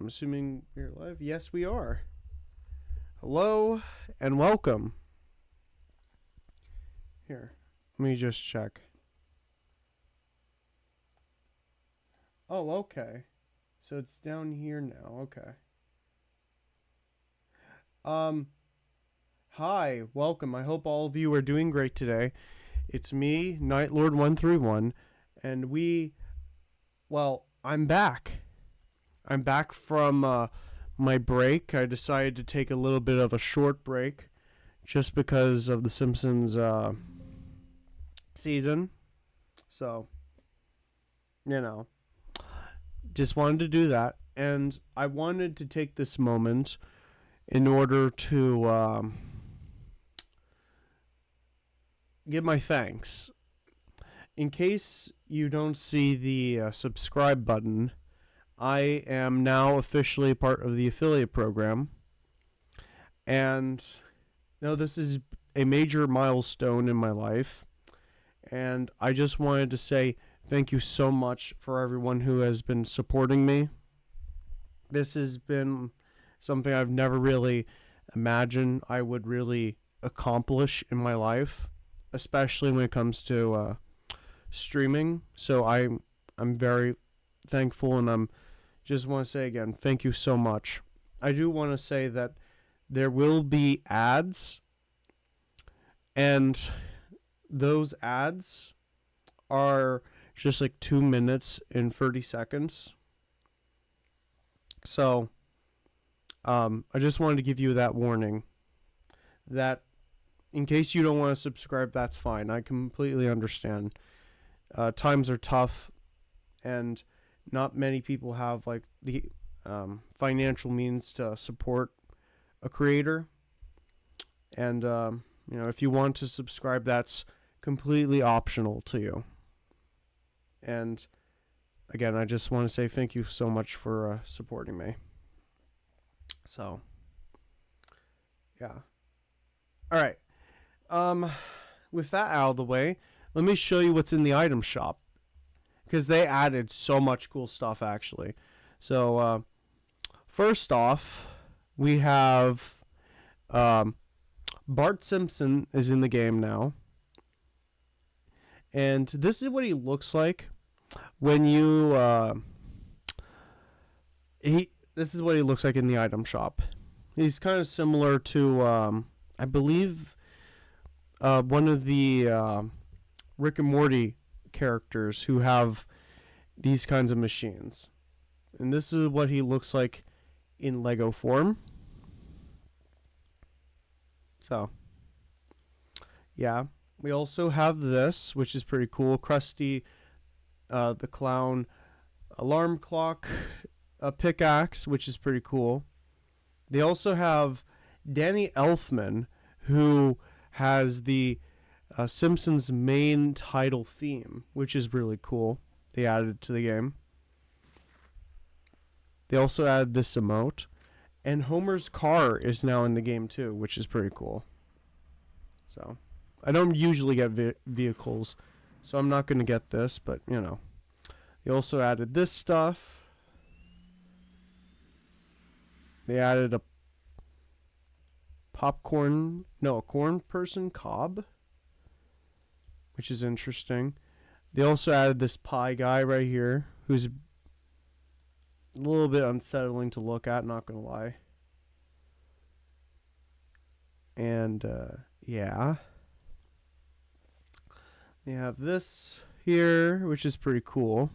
I'm assuming we're live. Yes, we are. Hello and welcome. Here, let me just check. Oh, okay. So it's down here now. Okay. Hi, welcome. I hope all of you are doing great today. It's me, Nightlord131, and I'm back. I'm back from my break. I decided to take a little bit of a short break just because of the Simpsons season. So, just wanted to do that. And I wanted to take this moment in order to give my thanks. In case you don't see the subscribe button, I am now officially part of the affiliate program. And this is a major milestone in my life. And I just wanted to say thank you so much for everyone who has been supporting me. This has been something I've never really imagined I would really accomplish in my life, especially when it comes to streaming. So I'm very thankful, and I'm just want to say again, thank you so much. I do want to say that there will be ads, and those ads are just like 2 minutes and 30 seconds. So I just wanted to give you that warning that in case you don't want to subscribe, that's fine. I completely understand. Times are tough, and not many people have like the financial means to support a creator. And if you want to subscribe, that's completely optional to you. And again, I just want to say thank you so much for supporting me. So, yeah. All right. With that out of the way, let me show you what's in the item shop, because they added so much cool stuff, actually. So, first off, we have Bart Simpson is in the game now. And this is what he looks like when you... This is what he looks like in the item shop. He's kind of similar to, I believe, one of the Rick and Morty characters who have these kinds of machines. And this is what he looks like in Lego form. So, yeah. We also have this, which is pretty cool. Krusty the Clown alarm clock, a pickaxe, which is pretty cool. They also have Danny Elfman, who has the Simpsons main title theme, which is really cool. They added to the game. They also added this emote. And Homer's car is now in the game too, which is pretty cool. So, I don't usually get vehicles, so I'm not going to get this, but, They also added this stuff. They added a corn person, Cobb, which is interesting. They also added this pie guy right here, who's a little bit unsettling to look at, not going to lie. And, yeah. They have this here, which is pretty cool.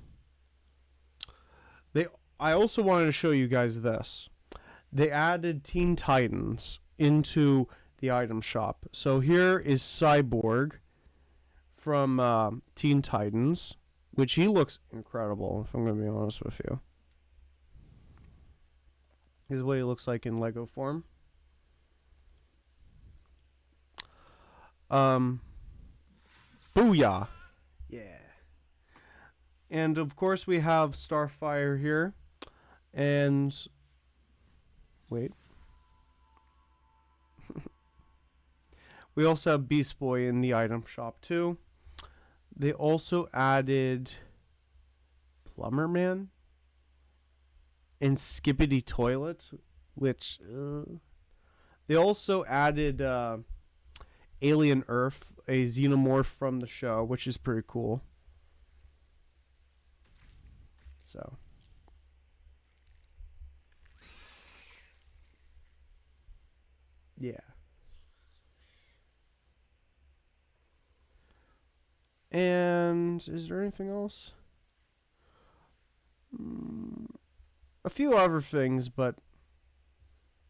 I also wanted to show you guys this. They added Teen Titans into the item shop. So here is Cyborg from Teen Titans, which he looks incredible, if I'm going to be honest with you. This is what he looks like in Lego form. Booyah! Yeah. And of course we have Starfire here. And wait. We also have Beast Boy in the item shop too. They also added Plumber Man. and Skibbity Toilet, which they also added Alien Earth, a xenomorph from the show, which is pretty cool. So. Yeah. And is there anything else? A few other things, but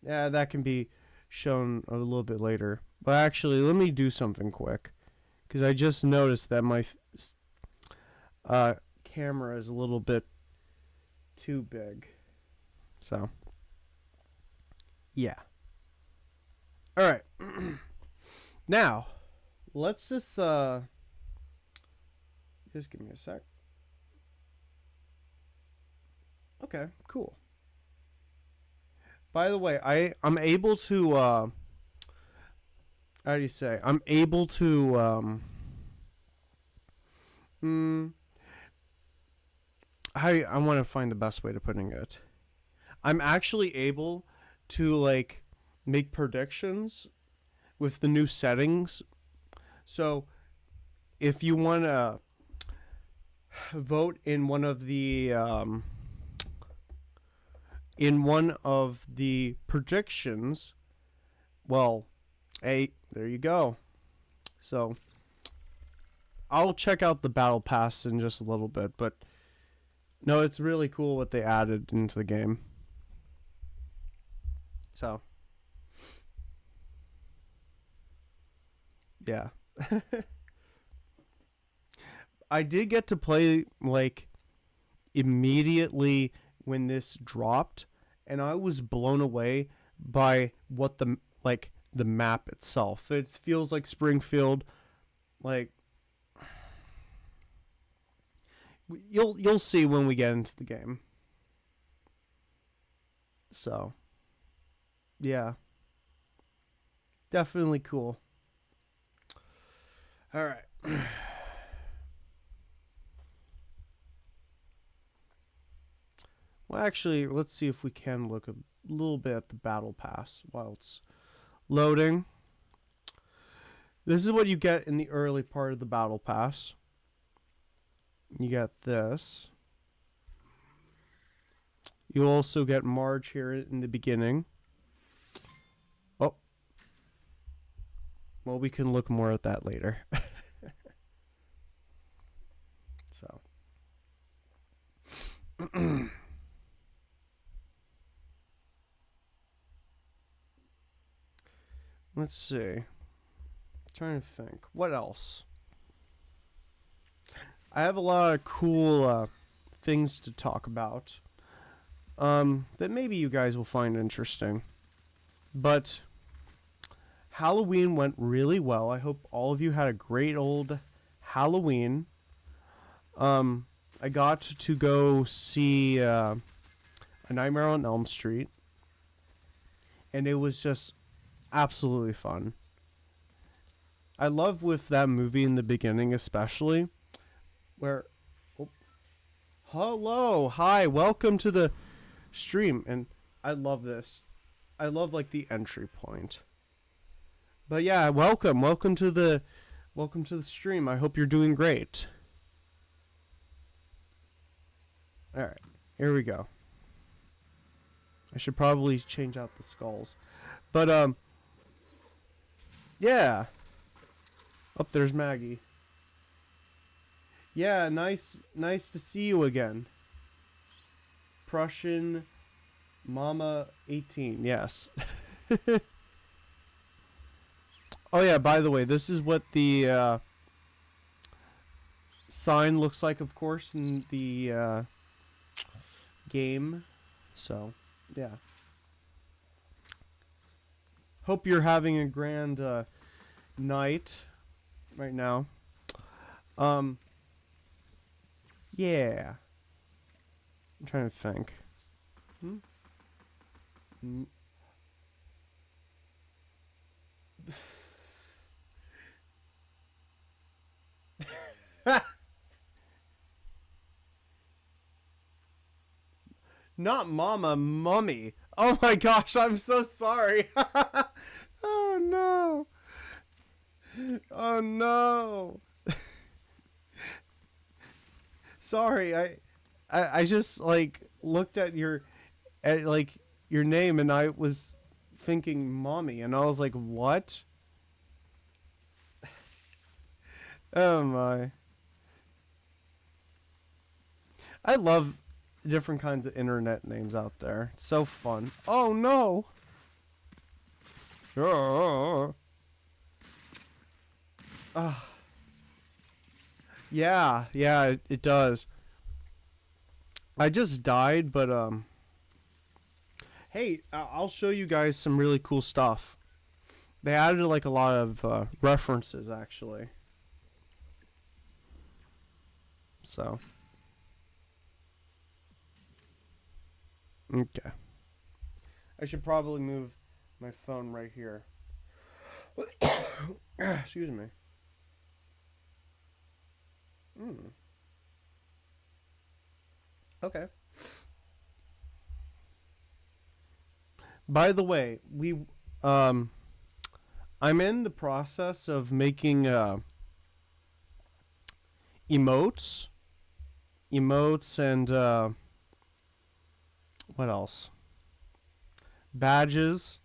yeah, that can be shown a little bit later. But actually, let me do something quick, because I just noticed that my camera is a little bit too big. So, yeah. All right. Now, let's just give me a sec. Okay, cool. By the way, I'm able to how do you say? I'm able to I want to find the best way to putting it. I'm actually able to like make predictions with the new settings. So, if you want to vote in one of the predictions, well, hey, there you go. So, I'll check out the battle pass in just a little bit, but no, it's really cool what they added into the game. So, yeah. I did get to play like immediately when this dropped, and I was blown away by what the map itself. It feels like Springfield. Like, you'll see when we get into the game. So, yeah. Definitely cool. All right. Well, actually, let's see if we can look a little bit at the battle pass while it's loading. This is what you get in the early part of the battle pass. You get this. You also get Marge here in the beginning. Oh. Well, we can look more at that later. So. Let's see. I'm trying to think. What else? I have a lot of cool things to talk about that maybe you guys will find interesting. But Halloween went really well. I hope all of you had a great old Halloween. I got to go see A Nightmare on Elm Street, and it was just absolutely fun. I love with that movie in the beginning, especially where hello, hi, welcome to the stream. And I love this. I love like the entry point. But yeah, welcome to the stream. I hope you're doing great. All right, here we go. I should probably change out the skulls. But yeah. Oh, there's Maggie. Yeah, nice to see you again. Prussian Mama 18, yes. Oh yeah, by the way, this is what the sign looks like, of course, in the game. So, yeah. Hope you're having a grand night right now. Yeah. I'm trying to think. Not mama, mummy. Oh my gosh, I'm so sorry. Oh no. Oh no. Sorry, I just like looked at like your name and I was thinking mommy and I was like, what? Oh my. I love different kinds of internet names out there. It's so fun. Oh no. Oh. Yeah, yeah, it does. I just died, but hey, I'll show you guys some really cool stuff. They added like a lot of references actually. So, okay. I should probably move my phone right here. Excuse me. Mm. Okay. By the way, um I'm in the process of making emotes, and what else? Badges.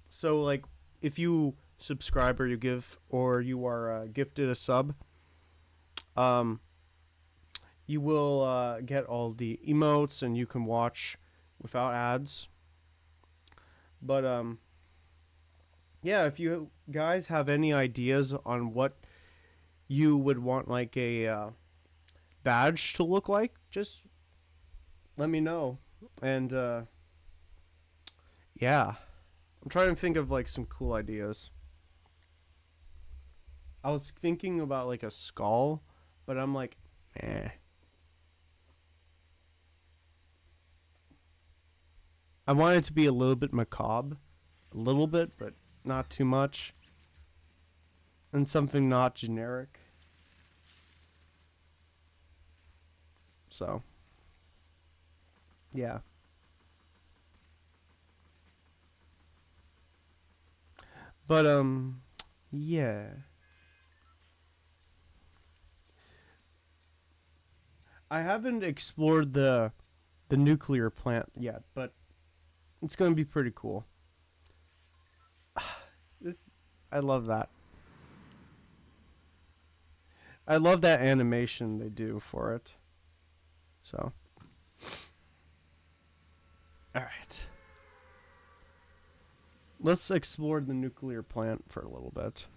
So like if you subscribe or you give or you are gifted a sub, um you will get all the emotes and you can watch without ads. But yeah, if you guys have any ideas on what you would want like a badge to look like, just let me know. And yeah, I'm trying to think of like some cool ideas. I was thinking about like a skull, but I'm like, eh. I want it to be a little bit macabre, a little bit, but not too much, and something not generic. So, yeah. But yeah. I haven't explored the nuclear plant yet, but it's going to be pretty cool. This I love that. I love that animation they do for it. So, all right. Let's explore the nuclear plant for a little bit.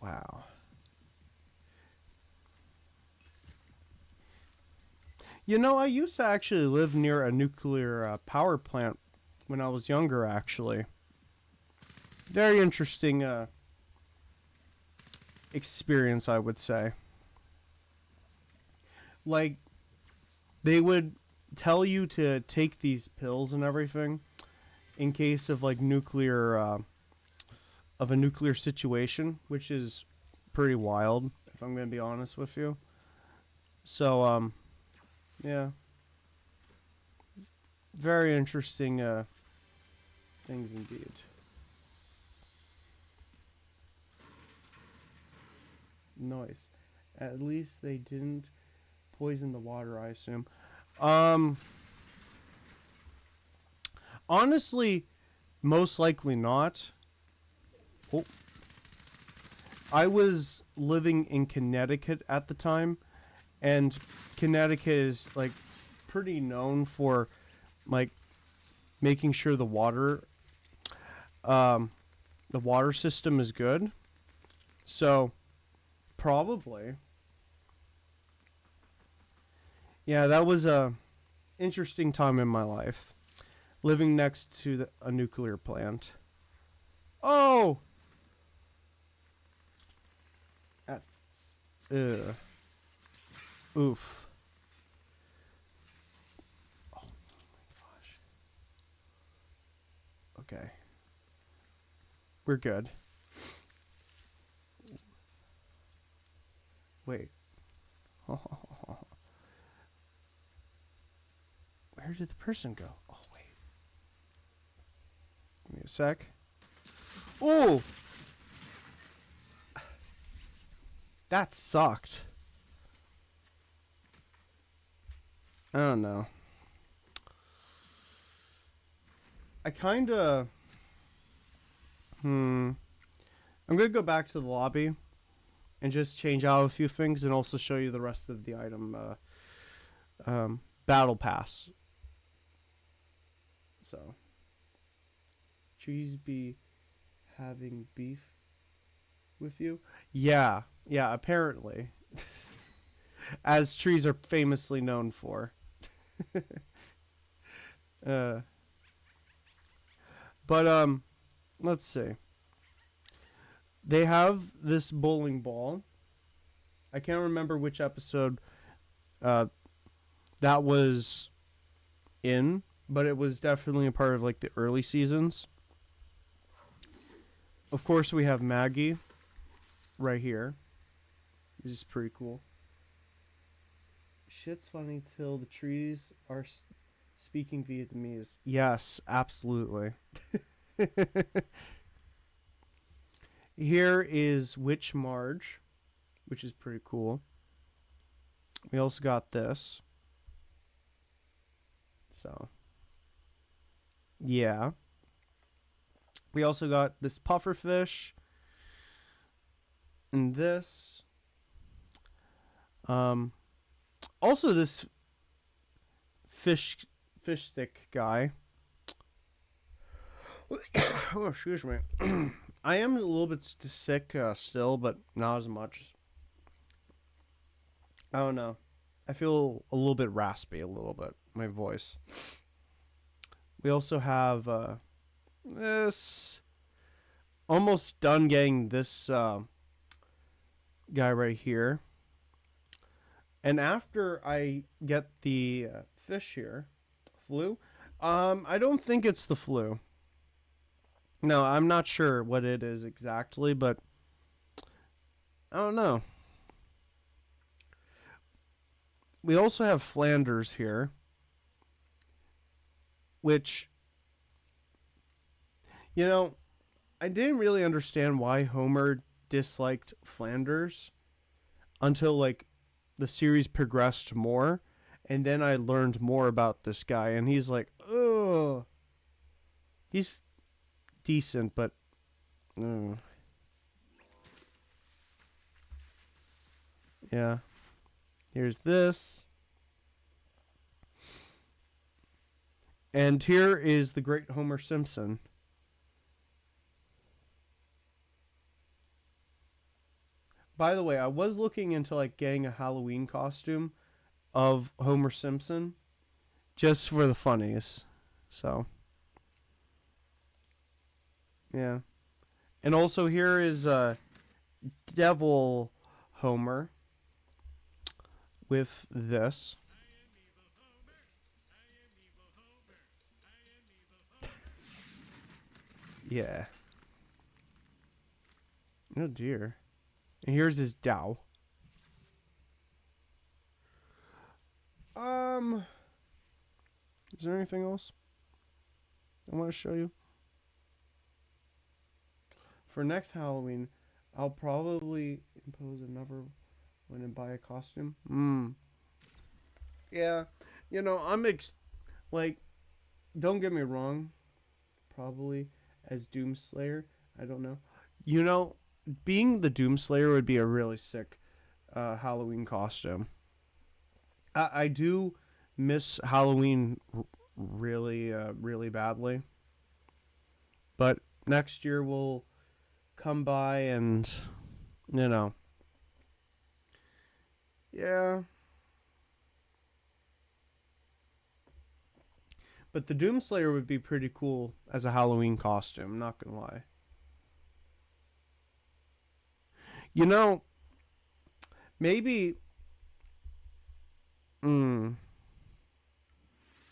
Wow. You know, I used to actually live near a nuclear power plant when I was younger, actually. Very interesting experience, I would say. Like, they would tell you to take these pills and everything in case of like nuclear of a nuclear situation, which is pretty wild if I'm going to be honest with you. So yeah, very interesting things indeed. Nice. At least they didn't poison the water, I assume. Um Honestly, most likely not. Oh, I was living in Connecticut at the time, and Connecticut is like pretty known for like making sure um, the water system is good. So probably, yeah, that was a interesting time in my life, living next to a nuclear plant. Oh, that's oof. Okay. We're good. Wait. Where did the person go? Oh, wait. Give me a sec. Oh! That sucked. I don't know. I kinda... I'm gonna go back to the lobby and just change out a few things and also show you the rest of the item battle pass. So, trees be having beef with you? Yeah, apparently. As trees are famously known for. But let's see. They have this bowling ball. I can't remember which episode that was in, but it was definitely a part of like the early seasons. Of course, we have Maggie right here. This is pretty cool. Shit's funny till the trees are speaking Vietnamese. Yes, absolutely. Here is Witch Marge, which is pretty cool. We also got this. So, yeah. We also got this pufferfish. And this. Also this fish stick guy. Oh, excuse me. I am a little bit sick still, but not as much. I don't know. I feel a little bit raspy, a little bit. My voice. We also have this. Almost done getting this guy right here. And after I get the fish here, flu, I don't think it's the flu. No, I'm not sure what it is exactly, but I don't know. We also have Flanders here, which, you know, I didn't really understand why Homer disliked Flanders until, like, the series progressed more, and then I learned more about this guy, and he's like, ugh. He's decent, but yeah. Here's this. And here is the great Homer Simpson. By the way, I was looking into like getting a Halloween costume of Homer Simpson just for the funnies. So, yeah. And also here is Devil Homer with this. Yeah. Oh dear. And here's his Dow. Is there anything else I want to show you? For next Halloween, I'll probably impose another one and buy a costume. Yeah. You know, like, don't get me wrong. Probably as Doomslayer. I don't know. You know, being the Doomslayer would be a really sick Halloween costume. I do miss Halloween really, really badly. But next year we'll come by and, you know. Yeah. But the Doomslayer would be pretty cool as a Halloween costume, not gonna lie. You know, maybe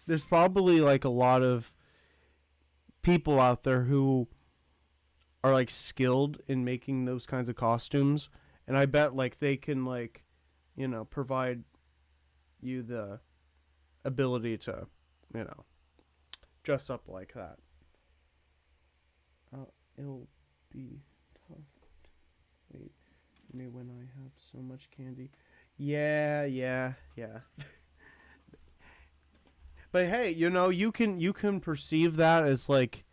there's probably like a lot of people out there who are like skilled in making those kinds of costumes, and I bet like they can like, provide you the ability to, you know, dress up like that. It'll be tough to wait for me when I have so much candy. Yeah. But hey, you can perceive that as like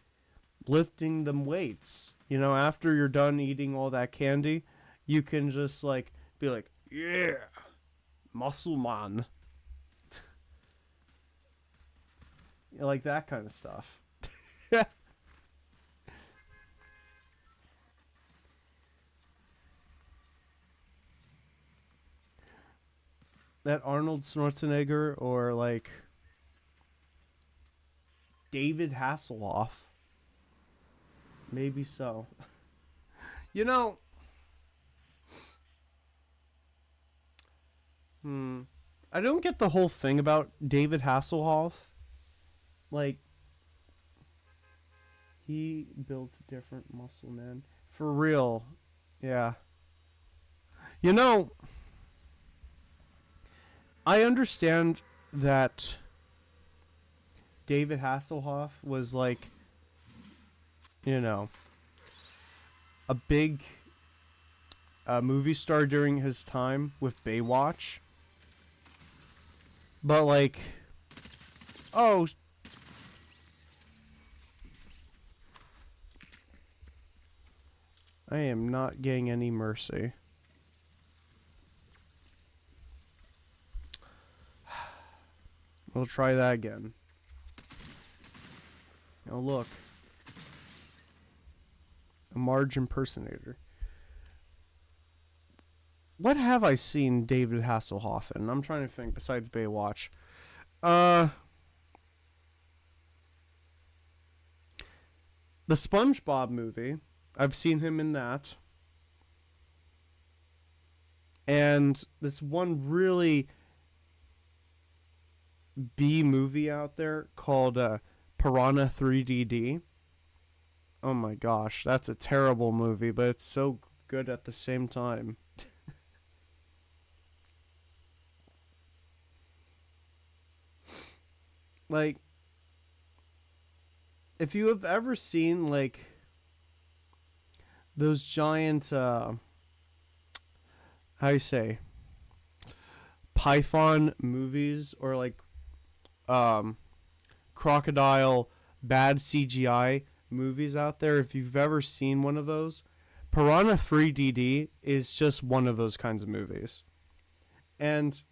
lifting them weights. After you're done eating all that candy, you can just like be like, yeah, muscle man. Like that kind of stuff. That Arnold Schwarzenegger or like David Hasselhoff. Maybe so. You know, I don't get the whole thing about David Hasselhoff. Like, he built different muscle men. For real. Yeah. You know, I understand that David Hasselhoff was like, a big movie star during his time with Baywatch. But like, oh, I am not getting any mercy. We'll try that again. Oh, look. A Marge impersonator. What have I seen David Hasselhoff in? I'm trying to think besides Baywatch. The SpongeBob movie. I've seen him in that. And this one really B movie out there called Piranha 3DD. Oh my gosh, that's a terrible movie, but it's so good at the same time. Like, if you have ever seen like those giant how you say, python movies, or like crocodile bad CGI movies out there, if you've ever seen one of those, Piranha 3DD is just one of those kinds of movies. And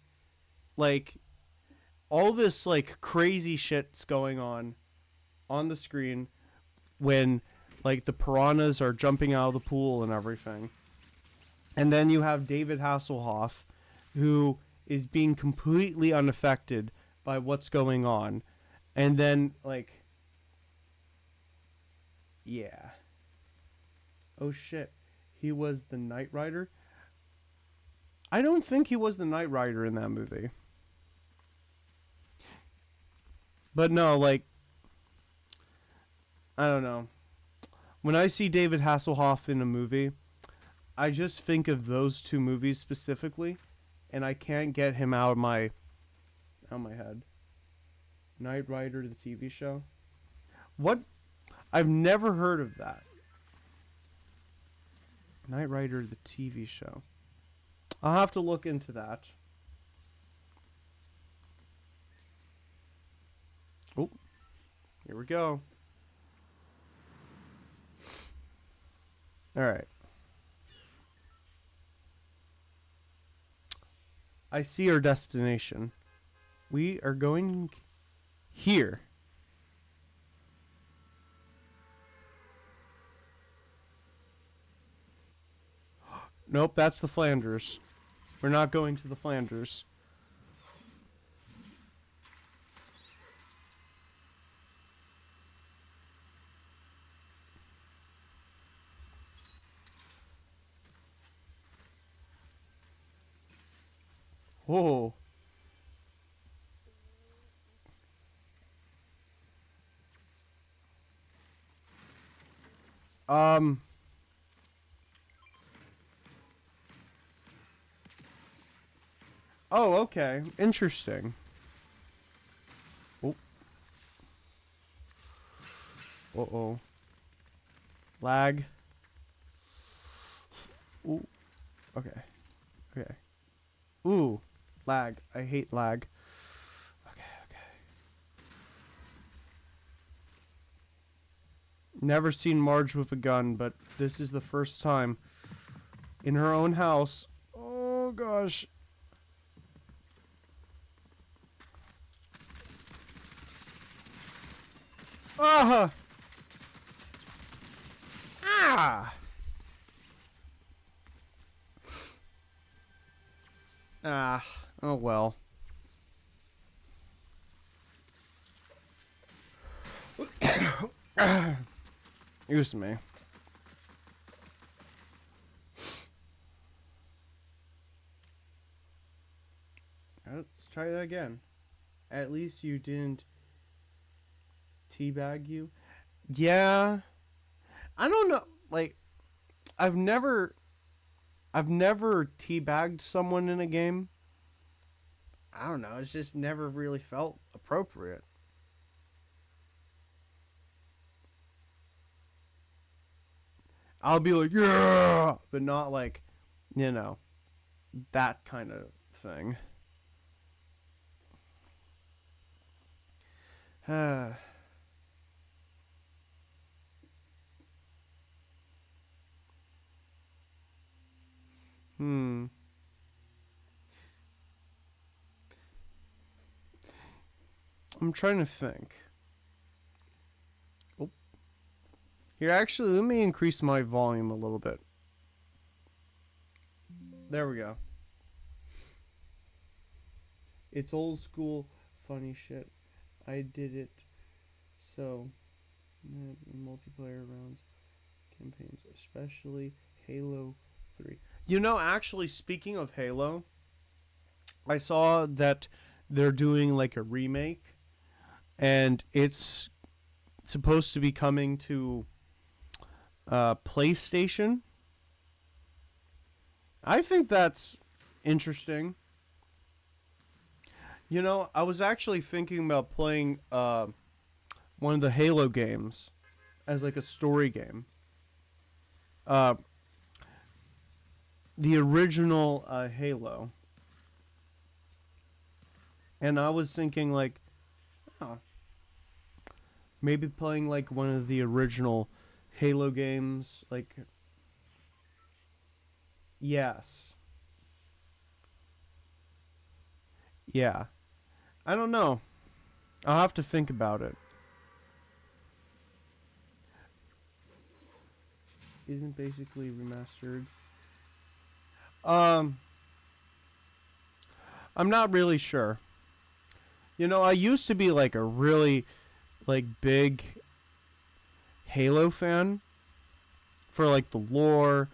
like all this like crazy shit's going on the screen when like the piranhas are jumping out of the pool and everything. And then you have David Hasselhoff, who is being completely unaffected by what's going on. And then, like, yeah. Oh shit. He was the Knight Rider? I don't think he was the Knight Rider in that movie. But no, like, I don't know. When I see David Hasselhoff in a movie, I just think of those two movies specifically, and I can't get him out of my head. Knight Rider, the TV show? What? I've never heard of that. Knight Rider, the TV show. I'll have to look into that. Oh, here we go. All right. I see our destination. We are going here. Nope, that's the Flanders. We're not going to the Flanders. Whoa. Um. Oh, okay. Interesting. Oh. Uh-oh. Lag. Ooh. Okay. Okay. Ooh. Lag. I hate lag. Okay, okay. Never seen Marge with a gun, but this is the first time in her own house. Oh, gosh. Ah! Ah! Ah. Oh, well. Excuse me. Let's try that again. At least you didn't teabag you. Yeah. I don't know. Like, I've never teabagged someone in a game. I don't know. It's just never really felt appropriate. I'll be like, yeah, but not like, you know, that kind of thing. Hmm. I'm trying to think. Oh. Here, actually, let me increase my volume a little bit. There we go. It's old school funny shit. I did it. So, multiplayer rounds, campaigns, especially Halo 3. You know, actually, speaking of Halo, I saw that they're doing like a remake, and it's supposed to be coming to PlayStation. I think that's interesting. You know, I was actually thinking about playing one of the Halo games as like a story game. Uh, the original Halo. And I was thinking like, oh, maybe playing like one of the original Halo games. Like, yes. Yeah. I don't know. I'll have to think about it. Isn't basically remastered. Um, I'm not really sure. You know, I used to be like a really like big Halo fan for like the lore,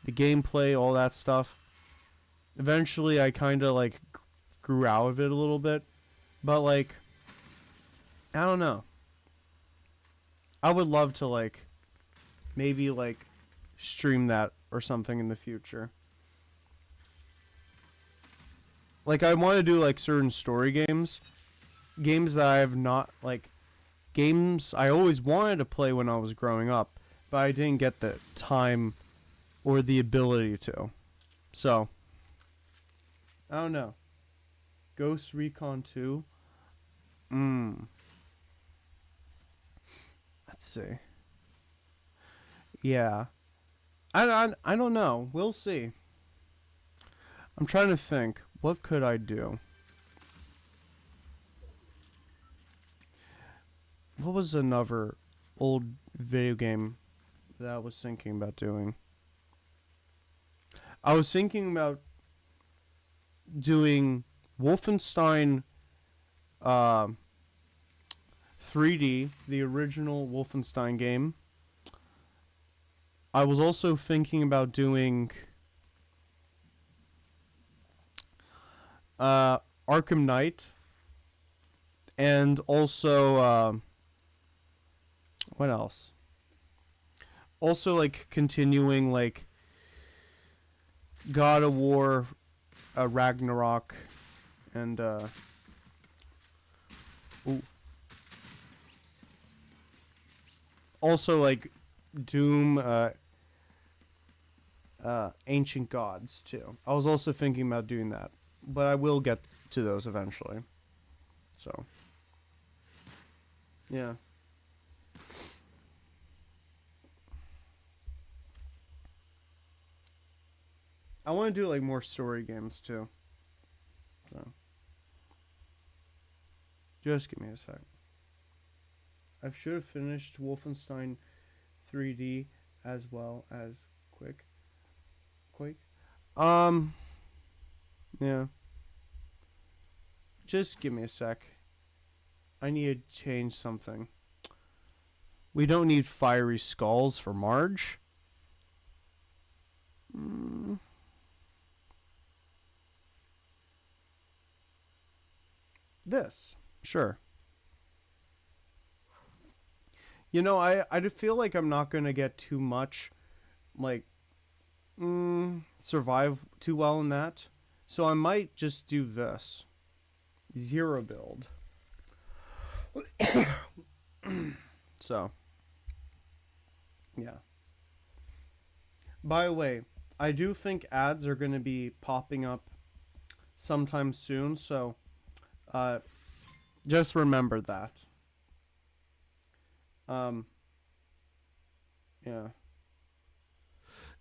the gameplay, all that stuff. Eventually I kind of like grew out of it a little bit, but like I don't know. I would love to like maybe like stream that or something in the future. Like I want to do like certain story games that I have not like games I always wanted to play when I was growing up, but I didn't get the time or the ability to. So, I don't know. Ghost Recon 2? Let's see. Yeah. I don't know. We'll see. I'm trying to think. What could I do? What was another old video game that I was thinking about doing? I was thinking about doing Wolfenstein uh, 3D, the original Wolfenstein game. I was also thinking about doing Arkham Knight, and also what else? Also, like, continuing, like, God of War, Ragnarok, and, ooh. Also, like, Doom, Ancient Gods, too. I was also thinking about doing that, but I will get to those eventually. So, yeah. I want to do, like, more story games, too. So, just give me a sec. I should have finished Wolfenstein 3D as well as Quake. Yeah. Just give me a sec. I need to change something. We don't need fiery skulls for Marge. This. Sure. You know, I feel like I'm not going to get too much, like, survive too well in that. So I might just do this. Zero build. So, yeah. By the way, I do think ads are going to be popping up sometime soon, so just remember that. Yeah.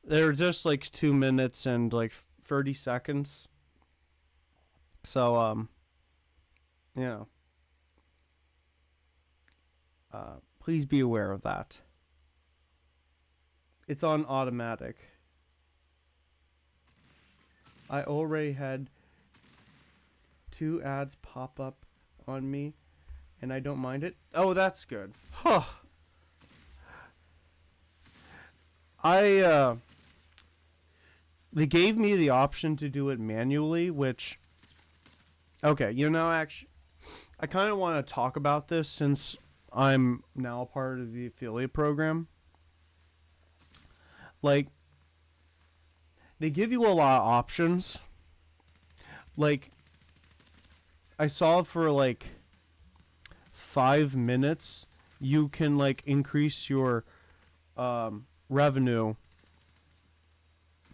They're just like 2 minutes and like 30 seconds. So, you know, please be aware of that. It's on automatic. I already had 2 ads pop up on me, and I don't mind it. Oh, that's good. Huh. They gave me the option to do it manually, which, okay, you know, actually, I kind of want to talk about this since I'm now a part of the affiliate program. Like, they give you a lot of options. Like, I saw for like 5 minutes, you can like increase your revenue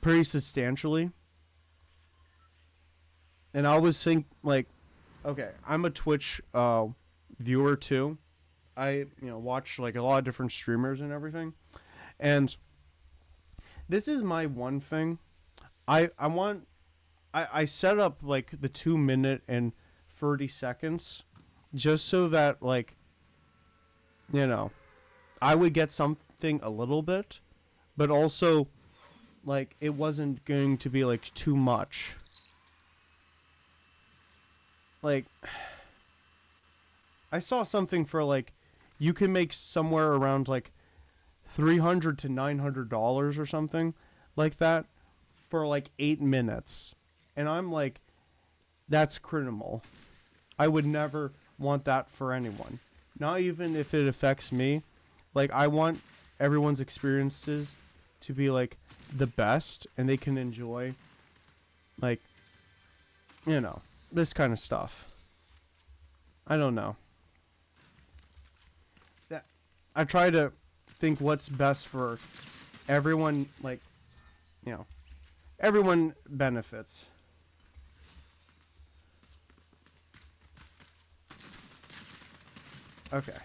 pretty substantially. And I always think like, okay, I'm a Twitch viewer too. I watch like a lot of different streamers and everything. And this is my one thing. I set up like the 2 minute and 30 seconds just so that like I would get something a little bit, but also like it wasn't going to be like too much. Like I saw something for like you can make somewhere around like $300 to $900 or something like that for like 8 minutes. And I'm like, that's criminal. I would never want that for anyone. Not even if it affects me. Like, I want everyone's experiences to be like the best and they can enjoy like, this kind of stuff. I don't know. That I try to think what's best for everyone, like, everyone benefits. Okay.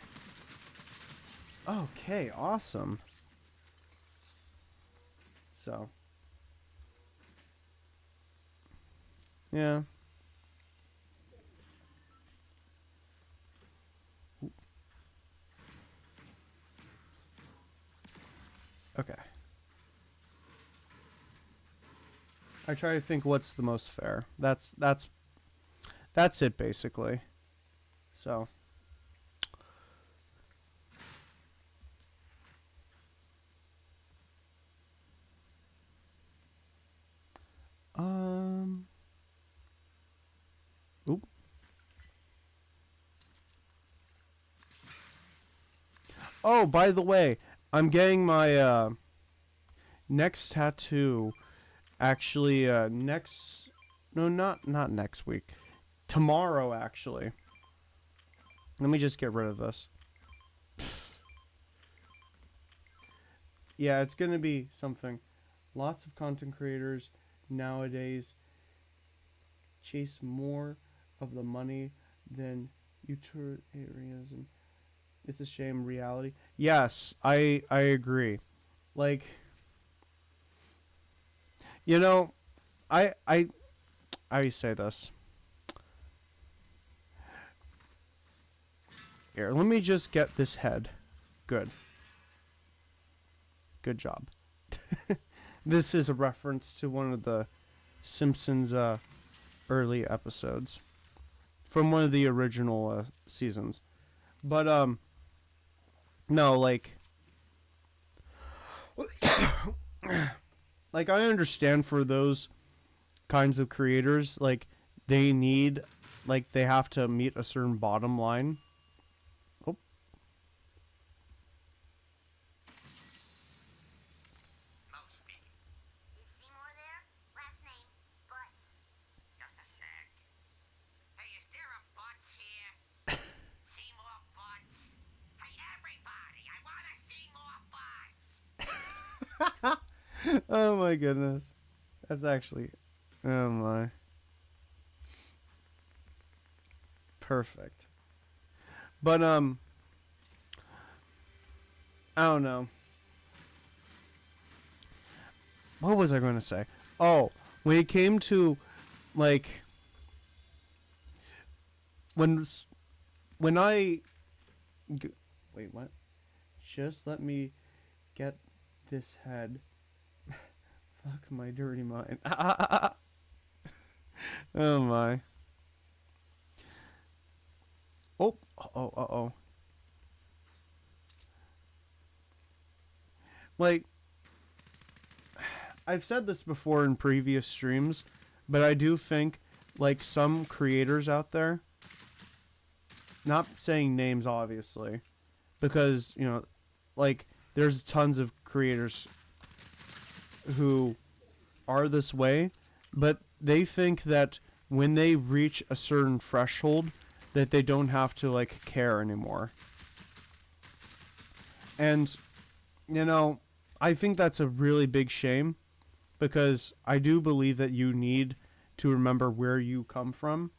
Okay, awesome. So, yeah. Okay. I try to think what's the most fair. That's it basically. So, oop. Oh, by the way, I'm getting my next tattoo actually next no not next week. Tomorrow actually. Let me just get rid of this. Yeah, it's going to be something. Lots of content creators nowadays chase more of the money than utilitarianism. It's a shame reality. Yes, I agree. Like, you know, I say this. Here, let me just get this head. Good. Good job. This is a reference to one of the Simpsons early episodes from one of the original seasons. But no, like like I understand for those kinds of creators, like they need like they have to meet a certain bottom line. Oh. Oh my goodness. That's actually oh my. Perfect. But I don't know. What was I going to say? Oh, when it came to like when when I wait, what? Just let me get this head. Fuck my dirty mind. Oh my. Oh, oh. Like, I've said this before in previous streams, but I do think, like, some creators out there, not saying names obviously, because, you know, like, there's tons of creators who are this way, but they think that when they reach a certain threshold, that they don't have to, like, care anymore. And, you know, I think that's a really big shame, because I do believe that you need to remember where you come from,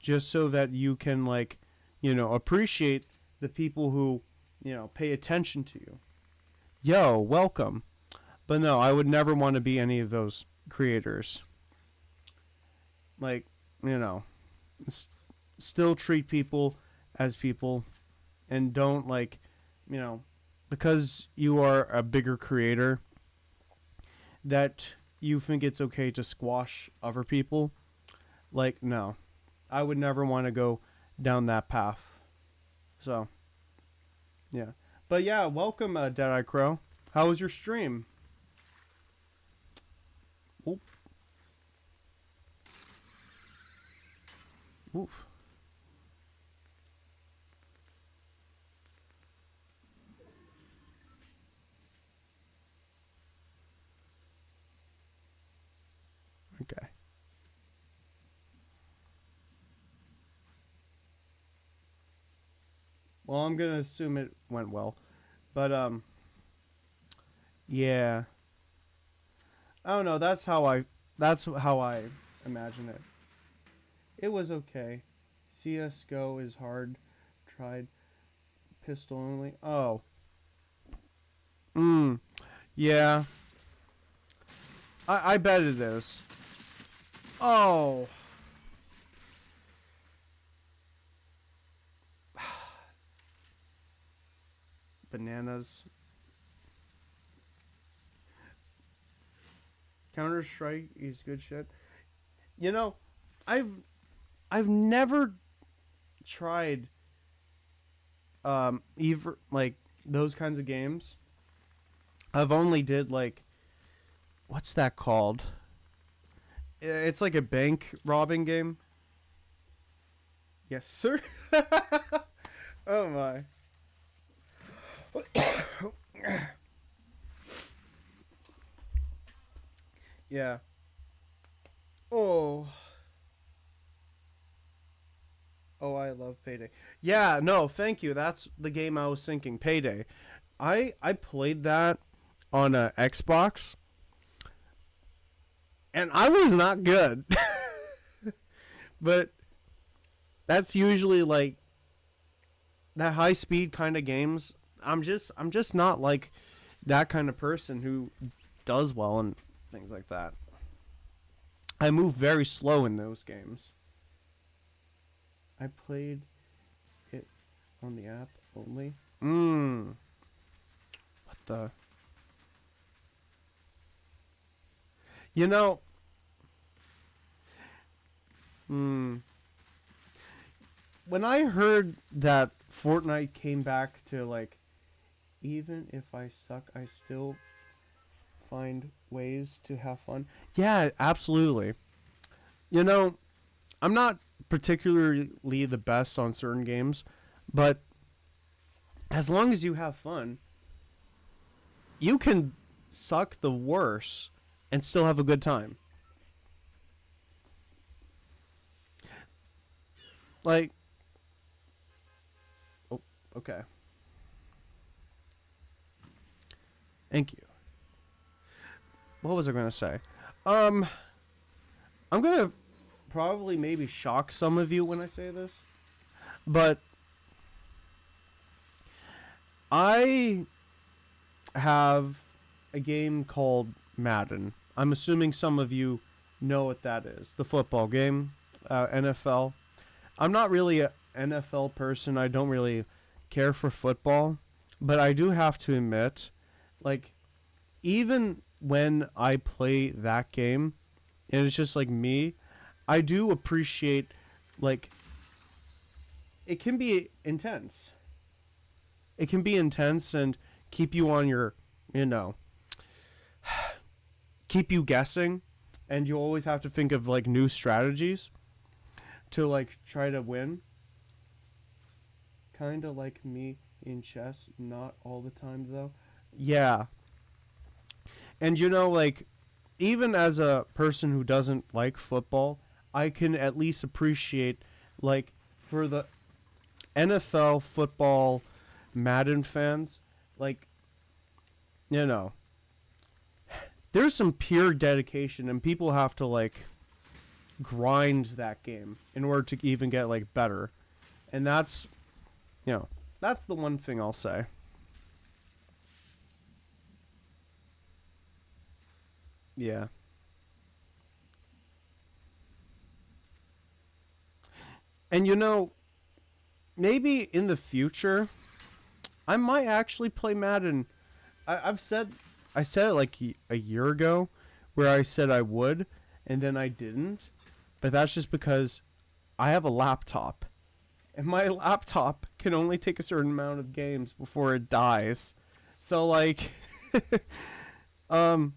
just so that you can, like, you know, appreciate the people who, you know, pay attention to you. Yo, welcome. But no, I would never want to be any of those creators. Like, you know, still treat people as people and don't, like, you know, because you are a bigger creator, that you think it's okay to squash other people. Like, no. I would never want to go down that path. So, yeah. But yeah, welcome, Deadeye Crow. How was your stream? Oop. Oof. Okay. Well, I'm gonna assume it went well, but yeah. I don't know. That's how I imagine it. It was okay. CS:GO is hard. Tried pistol only. Oh. Yeah. I bet it is. Oh. Bananas. Counter Strike is good shit. You know, I've I've never tried either like those kinds of games. I've only did like what's that called? It's like a bank robbing game. Yes, sir. Oh my. Yeah. Oh. Oh, I love Payday. Yeah, no, thank you. That's the game I was thinking, Payday. I played that on a Xbox and I was not good. But that's usually like that high speed kind of games. I'm just not like that kind of person who does well and things like that. I move very slow in those games. I played it on the app only. What the? You know, mm, when I heard that Fortnite came back to like, even if I suck, I still find ways to have fun. Yeah, absolutely. You know, I'm not particularly the best on certain games, but as long as you have fun, you can suck the worst and still have a good time. Like, oh, okay. Thank you. What was I going to say? Um, I'm going to probably maybe shock some of you when I say this, but I have a game called Madden. I'm assuming some of you know what that is. The football game, NFL. I'm not really a NFL person. I don't really care for football, but I do have to admit, like, even when I play that game, and it's just like me, I do appreciate, like, it can be intense. It can be intense and keep you on your, you know, keep you guessing, and you always have to think of like new strategies to like try to win. Kind of like me in chess, not all the time though. Yeah. And you know, like, even as a person who doesn't like football, I can at least appreciate, like, for the NFL football Madden fans, like, you know, there's some pure dedication, and people have to, like, grind that game in order to even get, like, better. And that's, you know, that's the one thing I'll say. Yeah. And, you know, maybe in the future, I might actually play Madden. I've said I said it like a year ago, where I said I would, and then I didn't. But that's just because I have a laptop, and my laptop can only take a certain amount of games before it dies. So like, um,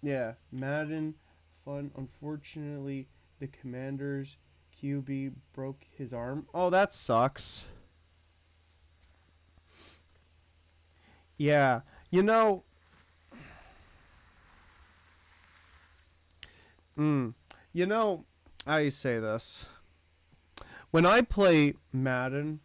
yeah, Madden, fun. Unfortunately, the Commanders QB broke his arm. Oh, that sucks. Yeah, you know, mm, you know, I say this. When I play Madden,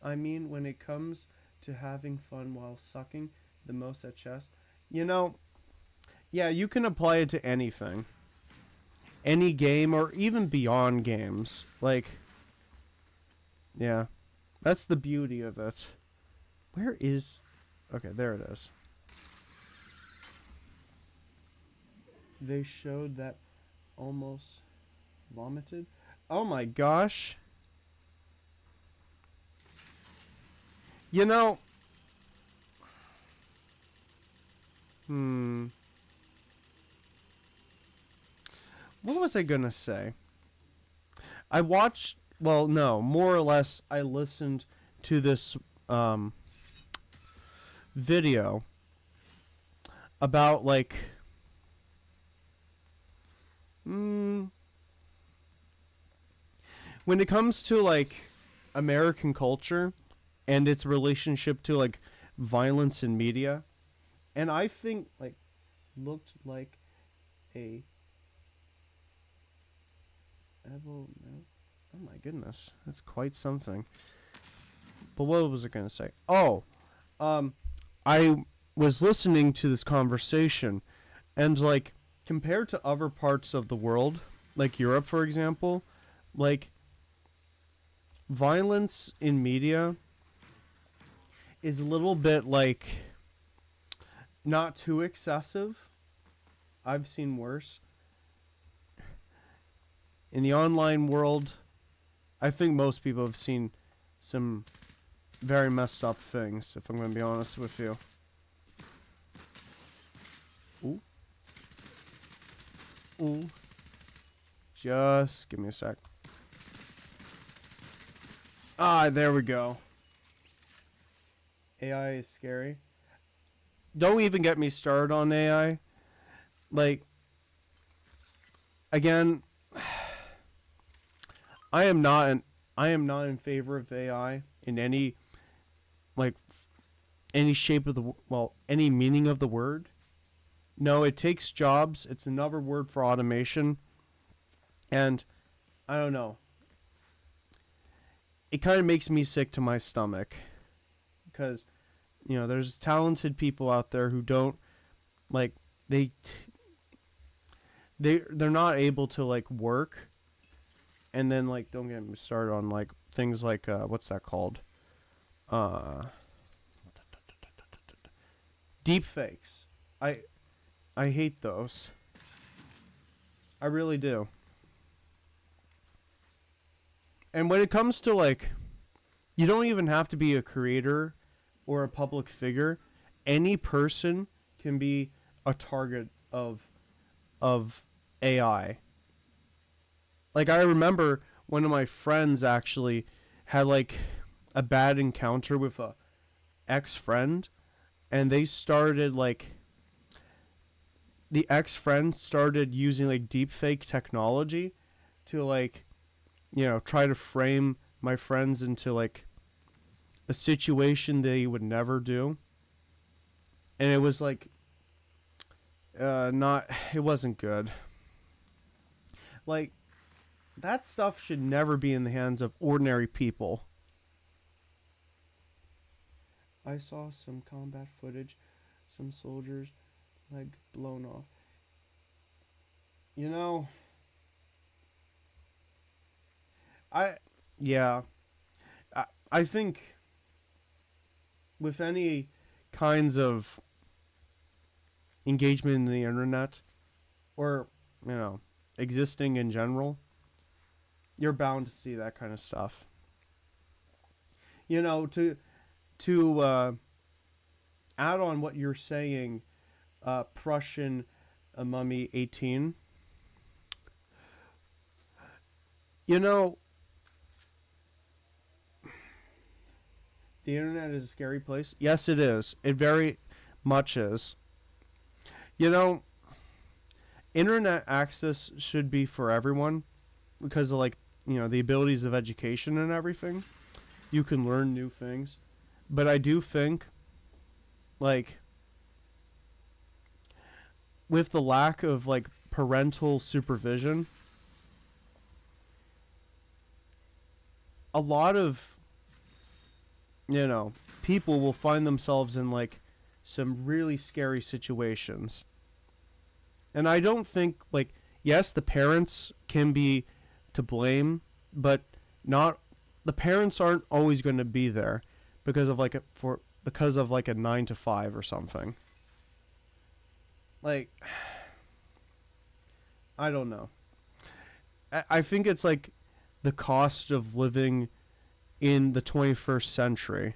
I mean when it comes to having fun while sucking the most at chess, you know, yeah, you can apply it to anything. Any game or even beyond games. Like, yeah, that's the beauty of it. Where is. Okay, there it is. They showed that almost vomited. Oh my gosh. You know, hmm. What was I gonna say? I watched. Well, no, more or less, I listened to this um, video about like mm, when it comes to like American culture and its relationship to like violence in media. And I think like looked like a no. Oh my goodness, that's quite something. But what was I gonna say? Oh, um, I was listening to this conversation, and like compared to other parts of the world, like Europe, for example, like violence in media is a little bit like not too excessive. I've seen worse. In the online world, I think most people have seen some very messed up things, if I'm going to be honest with you. Ooh. Ooh. Just give me a sec. Ah, there we go. AI is scary. Don't even get me started on AI. Like, again, I am not in favor of AI in any like any shape of the any meaning of the word. No, it takes jobs. It's another word for automation. And I don't know. It kind of makes me sick to my stomach because there's talented people out there who don't like they're not able to like work, and then like don't get me started on like things like what's that called? Deep fakes. I hate those. I really do. And when it comes to like, you don't even have to be a creator or a public figure. Any person can be a target of AI. Like I remember one of my friends actually had like a bad encounter with a ex-friend, and they started like the ex-friend started using like deepfake technology to like try to frame my friends into like a situation they would never do. And it was like not it wasn't good. Like that stuff should never be in the hands of ordinary people. I saw some combat footage, some soldiers leg blown off. You know, I yeah, I think with any kinds of engagement in the internet or existing in general, you're bound to see that kind of stuff. To add on what you're saying, Prussian Mummy 18. You know, the internet is a scary place. Yes, it is. It very much is. You know, internet access should be for everyone because of like, the abilities of education and everything. You can learn new things. But I do think like with the lack of like parental supervision, a lot of people will find themselves in like some really scary situations. And I don't think like yes, the parents can be to blame, but not the parents aren't always going to be there because of like a 9 to 5 or something. Like I don't know. I think it's like the cost of living in the 21st century.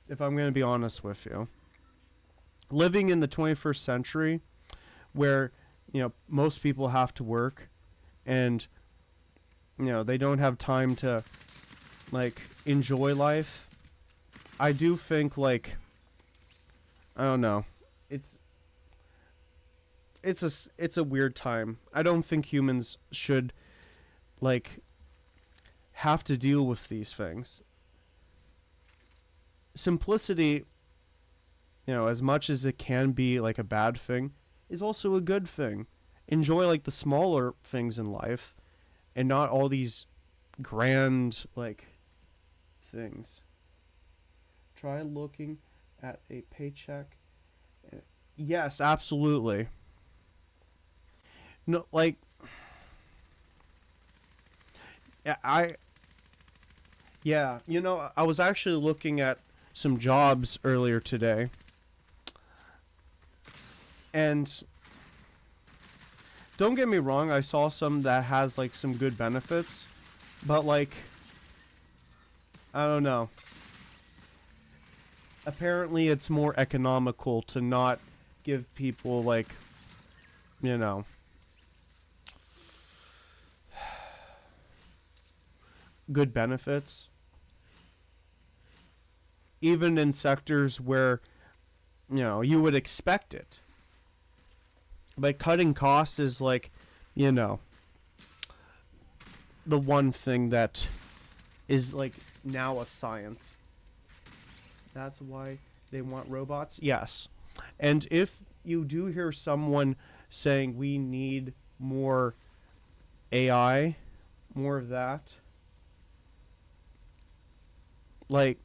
If I'm going to be honest with you, living in the 21st century where most people have to work and they don't have time to like enjoy life. I do think like I don't know. It's a weird time. I don't think humans should like have to deal with these things. Simplicity as much as it can be like a bad thing, is also a good thing. Enjoy like the smaller things in life and not all these grand like things. Try looking at a paycheck. Yes, absolutely. No, like I yeah, I was actually looking at some jobs earlier today, and don't get me wrong, I saw some that has like some good benefits, but like I don't know. Apparently it's more economical to not give people like, you know, good benefits even in sectors where you would expect it. But cutting costs is like, you know, the one thing that is like now a science. That's why they want robots? Yes. And if you do hear someone saying we need more AI, more of that, like,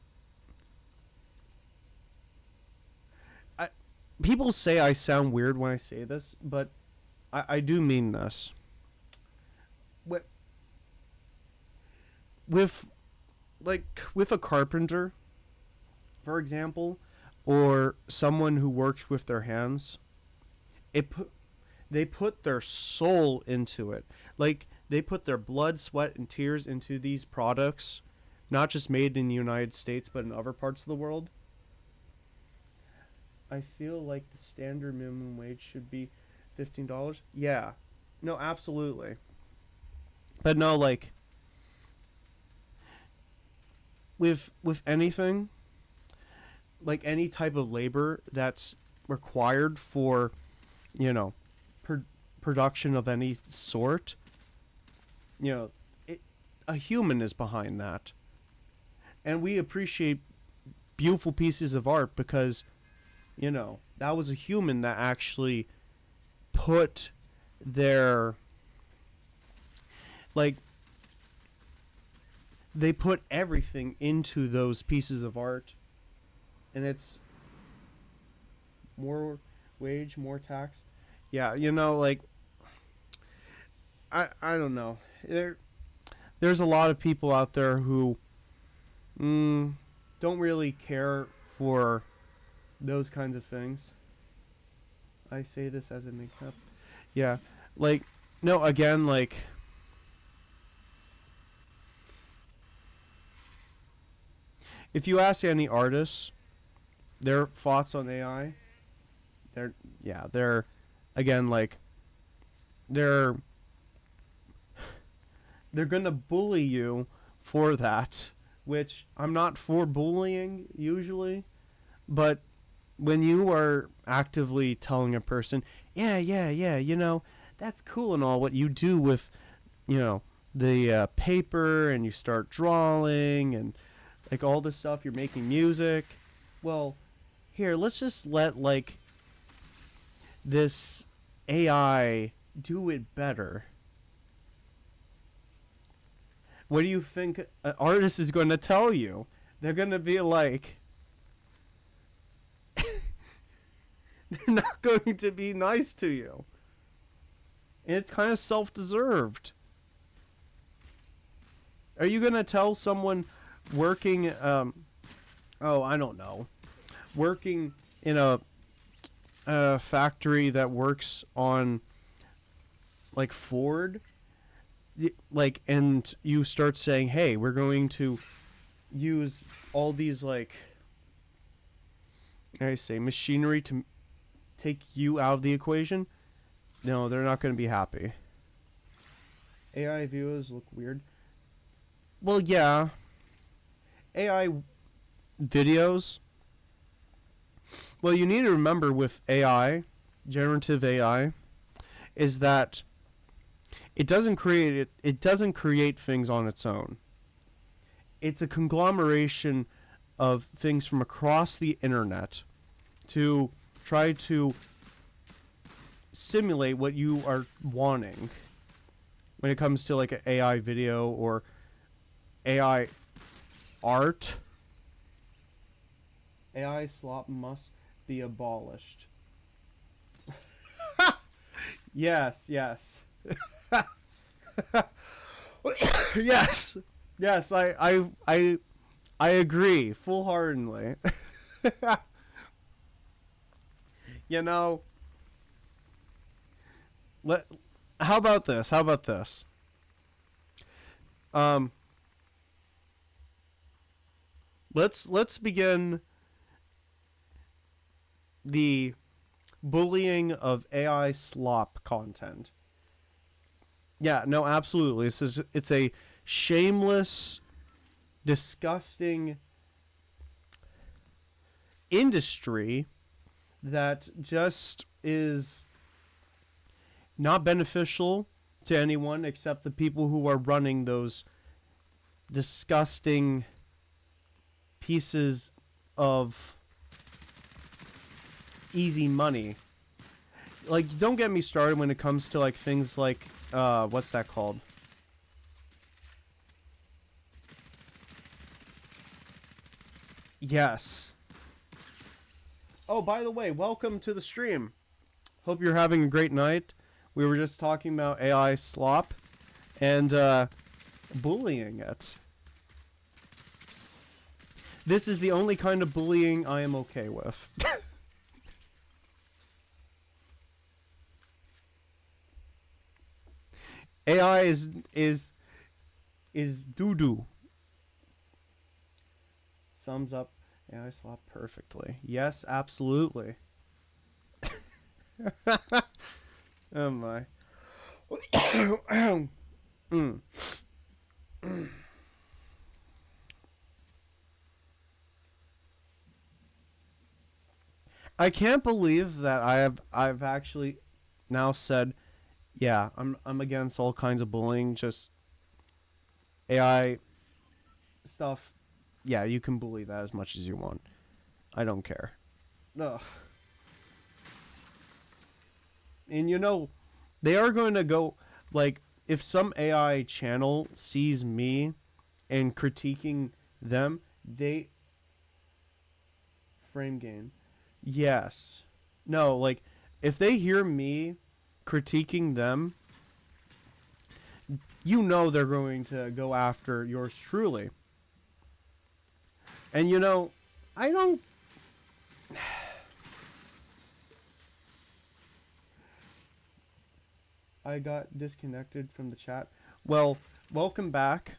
people say I sound weird when I say this, but I do mean this. With a carpenter, for example, or someone who works with their hands, they put their soul into it. Like, they put their blood, sweat, and tears into these products, not just made in the United States, but in other parts of the world. I feel like the standard minimum wage should be $15. Yeah. No, absolutely. But no, like, with anything, like any type of labor that's required for, production of any sort, a human is behind that. And we appreciate beautiful pieces of art because, that was a human that actually put their, like, they put everything into those pieces of art. And it's more wage, more tax. Yeah, like, I don't know. There's a lot of people out there who don't really care for those kinds of things. I say this as a makeup. Yeah, like, no, again, like, if you ask any artists their thoughts on AI, they're again, like, they're gonna bully you for that, which I'm not for bullying usually, but when you are actively telling a person, yeah, that's cool and all what you do with, the paper, and you start drawing and like all this stuff, you're making music. Well, here, let's just let like this AI do it better. What do you think an artist is going to tell you? They're going to be like, they're not going to be nice to you. And it's kind of self-deserved. Are you going to tell someone working, I don't know, working in a factory that works on, like, Ford, like, and you start saying, hey, we're going to use all these, like, I say, machinery to take you out of the equation? No, they're not going to be happy. AI viewers look weird. Well, yeah. AI videos. Well, you need to remember with AI, generative AI, is that it doesn't create things on its own. It's a conglomeration of things from across the internet to try to simulate what you are wanting when it comes to like an AI video or AI art. AI slop must be abolished. Yes, yes. Yes. Yes, I agree full-heartedly. You know, let how about this? How about this? Um let's begin the bullying of AI slop content. Yeah, no, absolutely. It's a shameless, disgusting industry that just is not beneficial to anyone except the people who are running those disgusting pieces of easy money. Like, don't get me started when it comes to like things like what's that called? Yes. Oh, by the way, welcome to the stream. Hope you're having a great night. We were just talking about AI slop and bullying it. This is the only kind of bullying I am okay with. AI is doo doo. Sums up AI slop perfectly. Yes, absolutely. Oh my. Mm. I can't believe that I've actually now said, yeah, I'm against all kinds of bullying. Just AI stuff. Yeah, you can bully that as much as you want. I don't care. Ugh. And you know, they are going to go like if some AI channel sees me and critiquing them, they frame gain. Yes. No, like if they hear me critiquing them, you know they're going to go after yours truly. And you know, I don't I got disconnected from the chat. Well, welcome back.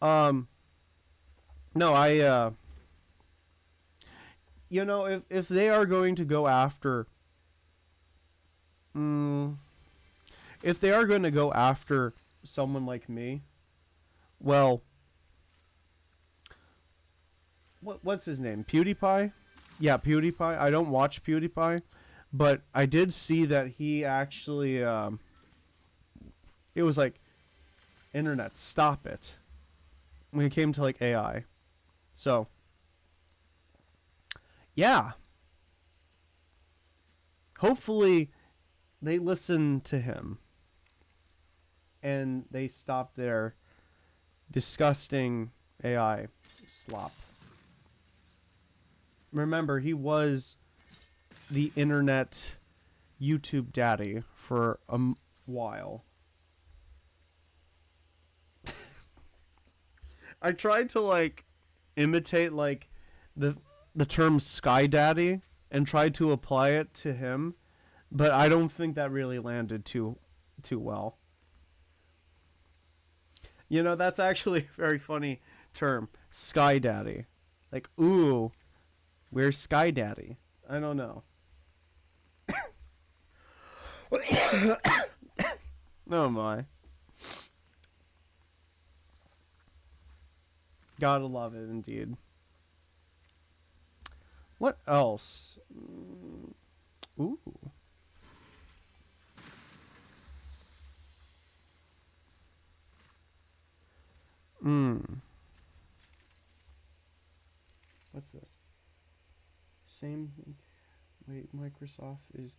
Um no, you know, if they are going to go after mm, if they are going to go after someone like me, well, what's his name? PewDiePie? Yeah, PewDiePie. I don't watch PewDiePie, but I did see that he actually it was like internet stop it when it came to like AI. So, yeah, hopefully they listen to him and they stop their disgusting AI slop. Remember, he was the internet YouTube daddy for a while. I tried to like imitate like the the term Sky Daddy and tried to apply it to him, but I don't think that really landed too well. You know, that's actually a very funny term, Sky Daddy. Like, ooh, where's Sky Daddy? I don't know. Oh my. Gotta love it indeed. What else? Ooh. What's this? Same thing. Wait, Microsoft is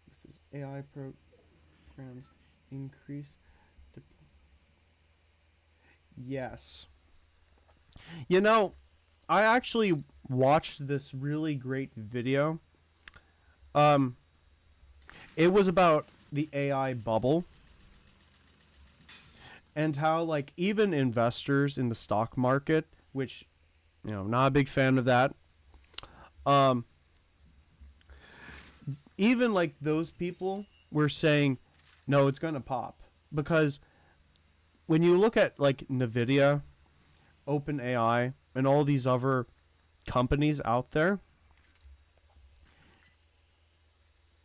with its AI programs increase. Yes. You know, I actually watched this really great video. Um, it was about the AI bubble and how like even investors in the stock market, which not a big fan of that. Um, even like those people were saying, no, it's gonna pop because when you look at like Nvidia, OpenAI, and all these other companies out there,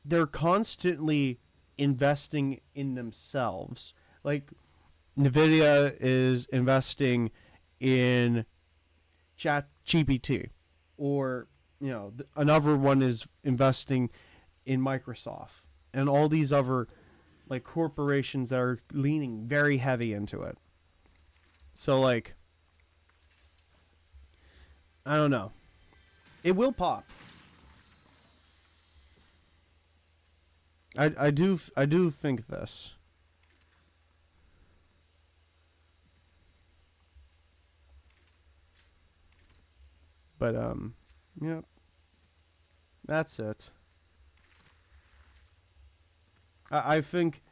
they're constantly investing in themselves. Like Nvidia is investing in Chat GPT, or another one is investing in Microsoft, and all these other like corporations that are leaning very heavy into it. So like, I don't know, it will pop. I do think this. But yep, that's it. I think.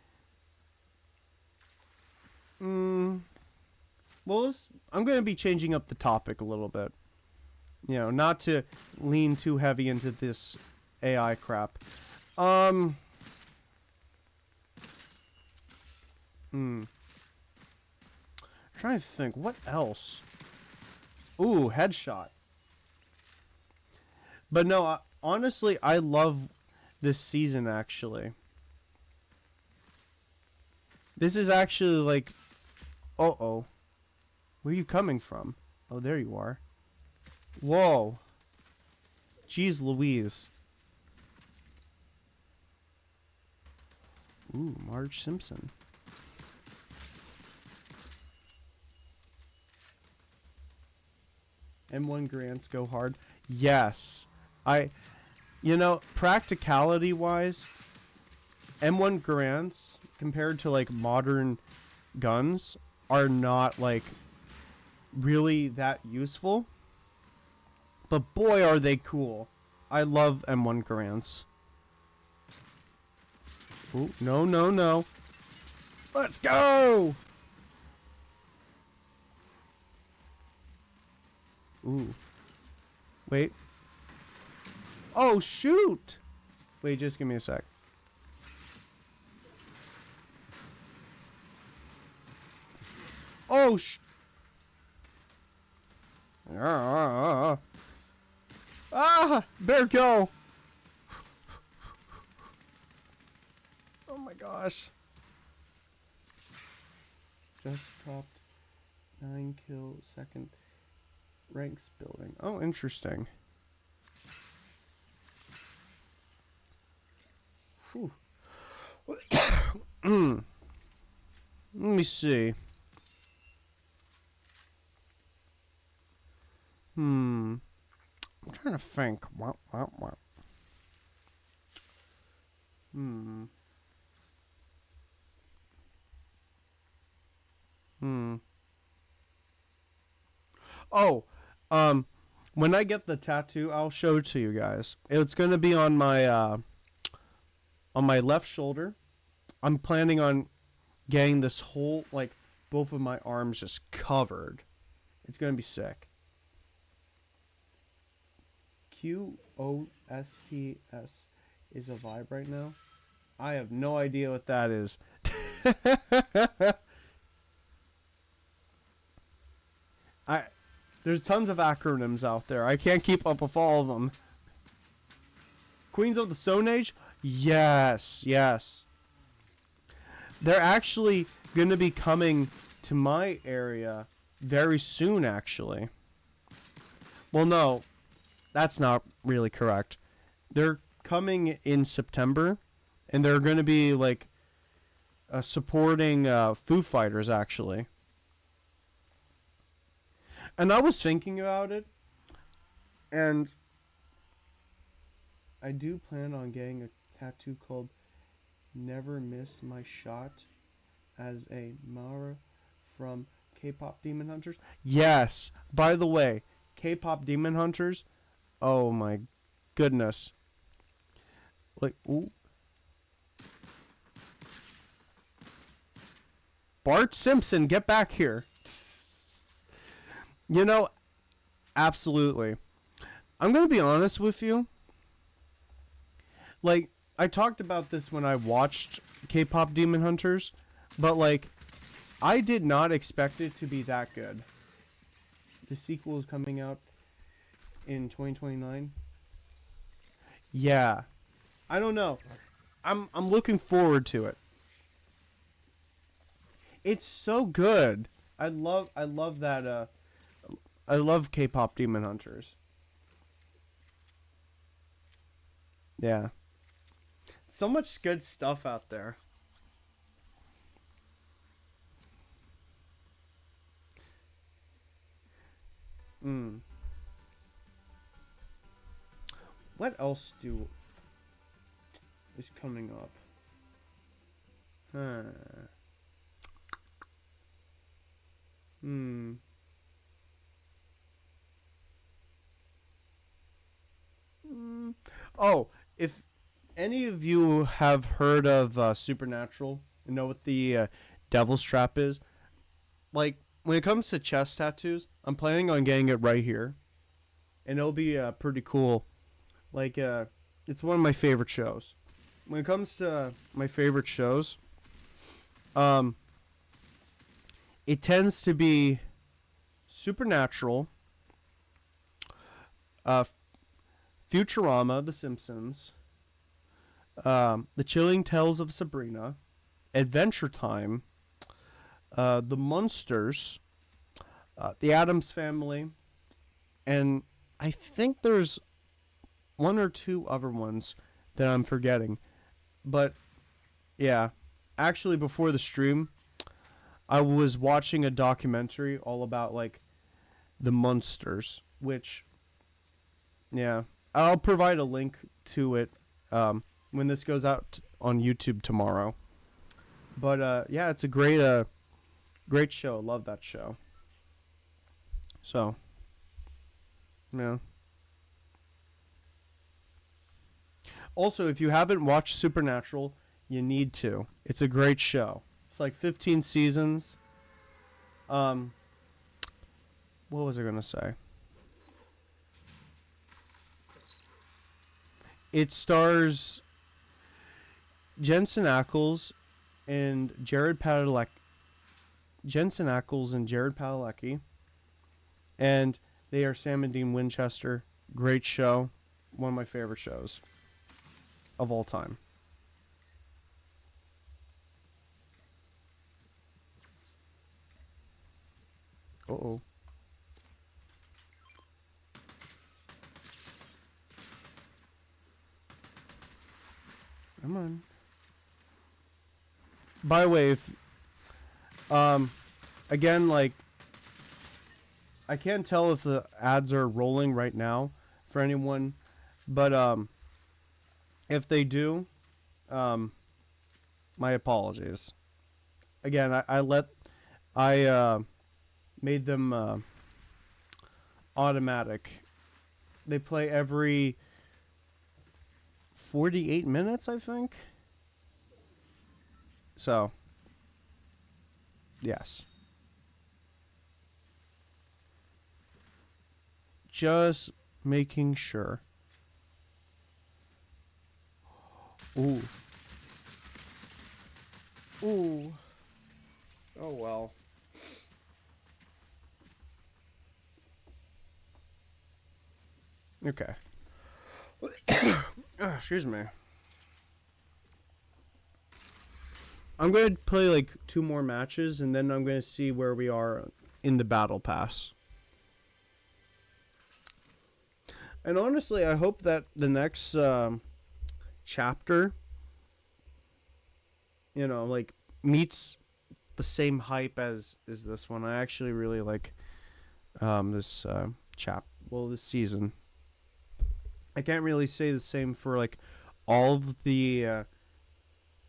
Well, I'm going to be changing up the topic a little bit. Not to lean too heavy into this AI crap. I'm trying to think what else. Ooh, headshot. But no, honestly, I love this season actually. This is actually like, uh-oh. Where are you coming from? Oh, there you are. Whoa. Jeez Louise. Ooh, Marge Simpson. M1 grants go hard. Yes. Practicality wise, M1 grants compared to like modern guns are not like really that useful. But boy are they cool. I love M1 grants. Ooh, no, no, no. Let's go! Ooh. Wait. Oh, shoot! Wait, just give me a sec. Oh, better go! Oh my gosh. Just topped 9 kill second ranks building. Oh, interesting. Whew. Let me see. I'm trying to think. Oh, when I get the tattoo, I'll show it to you guys. It's gonna be on my left shoulder. I'm planning on getting this whole, like, both of my arms just covered. It's gonna be sick. QOSTS is a vibe right now. I have no idea what that is. There's tons of acronyms out there. I can't keep up with all of them. Queens of the Stone Age? Yes, yes. They're actually going to be coming to my area very soon, actually. Well, no, that's not really correct. They're coming in September, and they're going to be, like, supporting Foo Fighters, actually. And I was thinking about it, and I do plan on getting a tattoo called "Never Miss My Shot" as a Mara from K-pop Demon Hunters. Yes. By the way, K-pop Demon Hunters. Oh my goodness. Like, ooh. Bart Simpson, get back here. You know, absolutely. I'm going to be honest with you. Like, I talked about this when I watched K-pop Demon Hunters, but like, I did not expect it to be that good. The sequel is coming out in 2029. Yeah. I don't know. I'm looking forward to it. It's so good. I love that I love K-pop Demon Hunters. Yeah. So much good stuff out there. Mm. What else do is coming up? Huh. Hmm. Mm. Oh, if any of you have heard of Supernatural, you know what the Devil's Trap is? Like, when it comes to chest tattoos, I'm planning on getting it right here. And it'll be pretty cool. Like, it's one of my favorite shows. When it comes to my favorite shows, um, it tends to be Supernatural, uh, Futurama, The Simpsons, The Chilling Tales of Sabrina, Adventure Time, The Munsters, The Addams Family, and I think there's one or two other ones that I'm forgetting. But yeah, actually, before the stream, I was watching a documentary all about like the Munsters, which yeah, I'll provide a link to it when this goes out on YouTube tomorrow. But yeah, it's a great show. Love that show. So yeah. Also, if you haven't watched Supernatural, you need to. It's a great show. It's like 15 seasons. Um, what was I gonna say? It stars Jensen Ackles and Jared Padalecki. Jensen Ackles and Jared Padalecki, and they are Sam and Dean Winchester. Great show, one of my favorite shows of all time. Uh oh. Come on. By the way, if um, again, like I can't tell if the ads are rolling right now for anyone, but if they do, um, my apologies. Again, I made them automatic. They play every 48 minutes, I think. So, yes. Just making sure. Ooh. Ooh. Oh well. Okay. Excuse me. I'm going to play like two more matches and then I'm going to see where we are in the battle pass. And honestly, I hope that the next chapter, like meets the same hype as this one. I actually really like this this season. I can't really say the same for like all of the a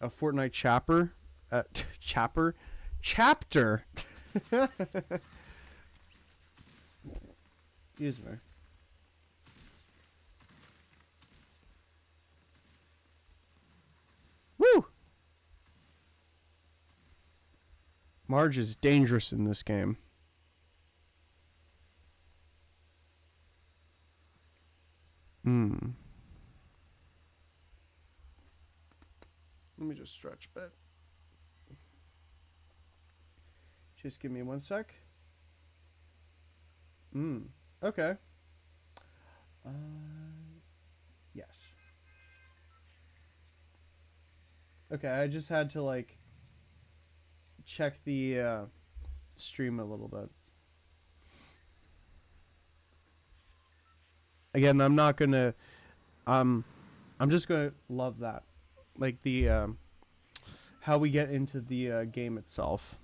Fortnite chapter. Excuse me. Woo! Marge is dangerous in this game. Hmm. Let me just stretch a bit. Just give me 1 sec. Okay. Uh, yes. Okay, I just had to like check the stream a little bit. Again, I'm not gonna. Um, I'm just gonna love that, like the how we get into the game itself.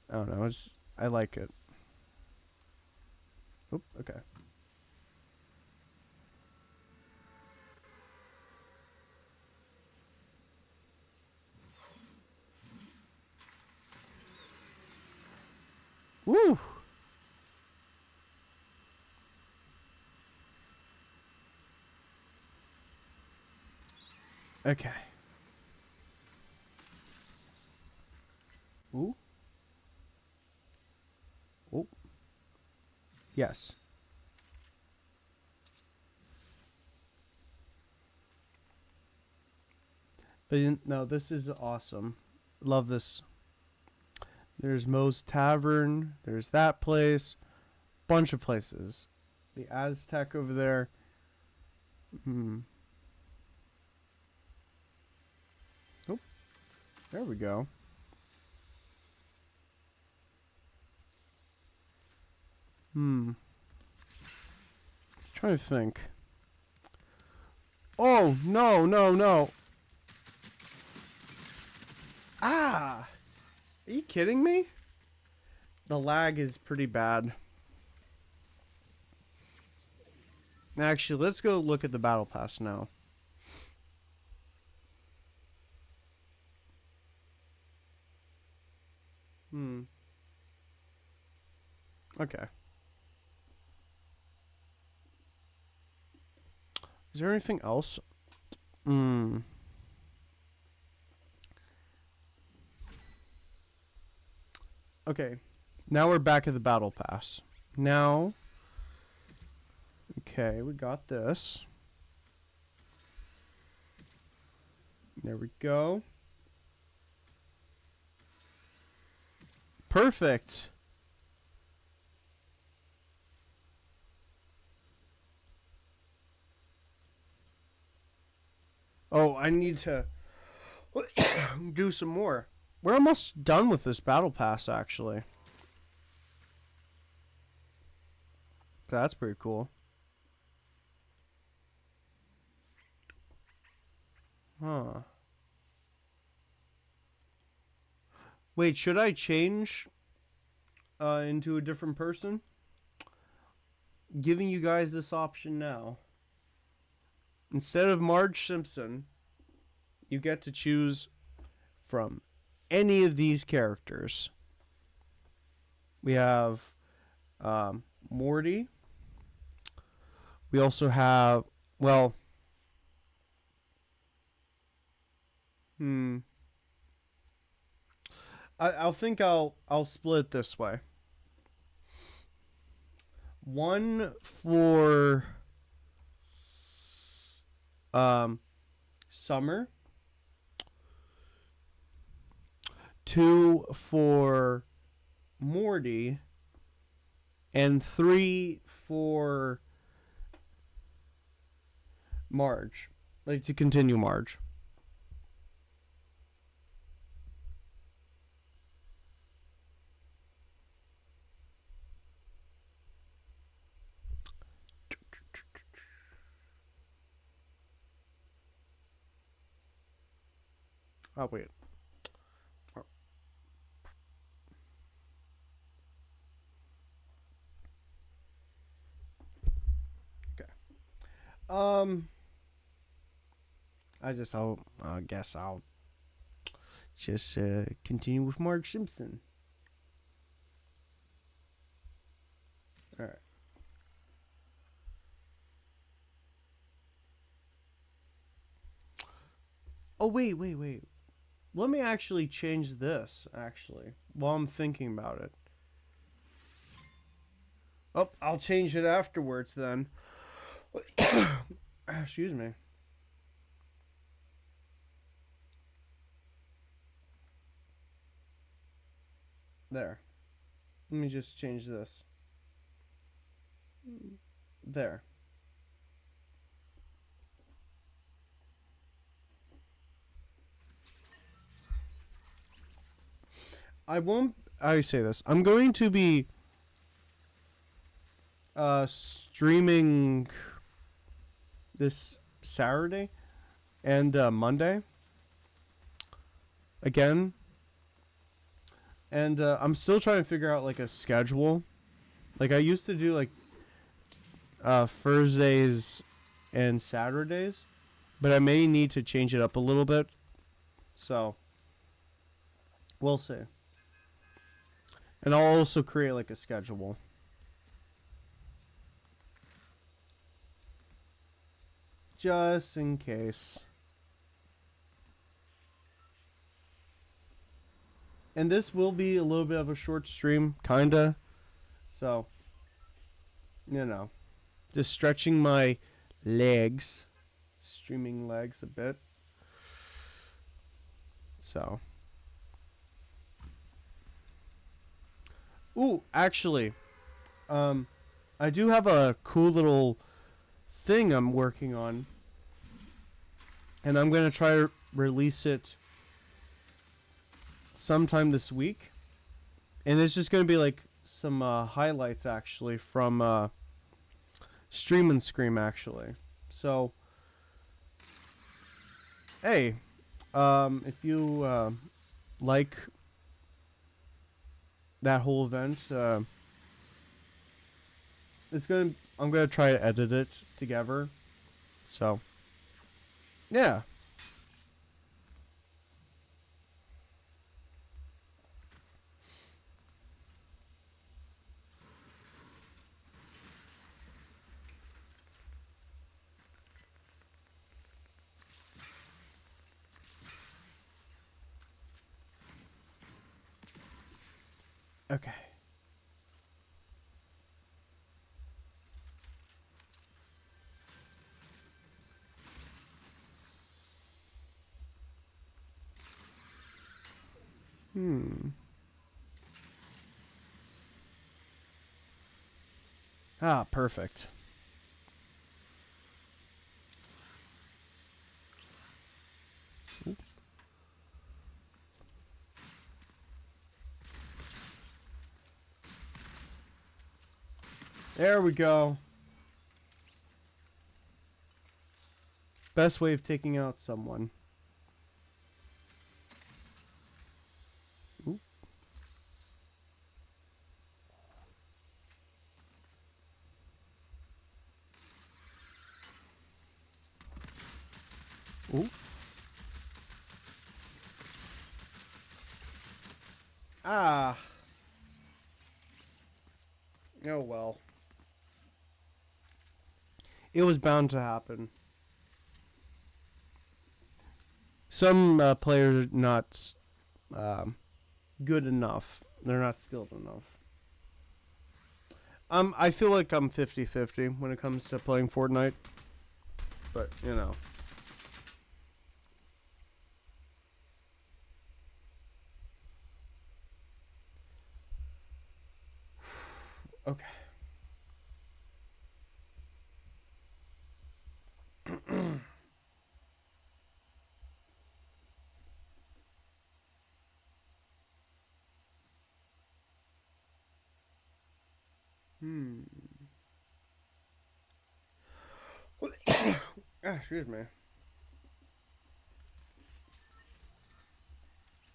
I don't know. I like it. Oop, okay. Woo! Okay. Ooh. Oh. Yes. But no, this is awesome. Love this. There's Moe's Tavern. There's that place. Bunch of places. The Aztec over there. Oh, there we go. Trying to think. Oh, no, no, no. Ah! Are you kidding me? The lag is pretty bad. Actually, let's go look at the battle pass now. Okay. Is there anything else? Okay. Now we're back at the battle pass. Now. Okay, we got this. There we go. Perfect. Oh, I need to do some more. We're almost done with this battle pass, actually. That's pretty cool. Huh. Wait, should I change into a different person? Giving you guys this option now. Instead of Marge Simpson, you get to choose from any of these characters. We have Morty. We also have, well, I'll think I'll split it this way. One for Summer. 2 for Morty. And 3 for Marge. Like to continue Marge. Oh, wait. Um, I guess I'll just continue with Marge Simpson. All right. Oh wait. Let me actually change this. Actually, while I'm thinking about it. Oh, I'll change it afterwards then. Excuse me. There. Let me just change this. There. I won't. I say this. I'm going to be streaming this Saturday and Monday again, and I'm still trying to figure out like a schedule. Like I used to do like Thursdays and Saturdays, but I may need to change it up a little bit. So we'll see. And I'll also create like a schedule. Just in case. And this will be a little bit of a short stream, kinda. So, you know, just stretching my legs, streaming legs a bit. So. Ooh, actually, I do have a cool little thing I'm working on, and I'm gonna try to release it sometime this week. And it's just gonna be like some highlights actually from Stream and Scream actually. So, hey, if you like that whole event, I'm gonna try to edit it together. So, yeah. Okay. Ah, perfect. There we go. Best way of taking out someone. Ooh. Ooh. Ah. Oh well. It was bound to happen. Some players are not good enough. They're not skilled enough. I feel like I'm 50-50 when it comes to playing Fortnite. But, you know. Okay. Excuse me.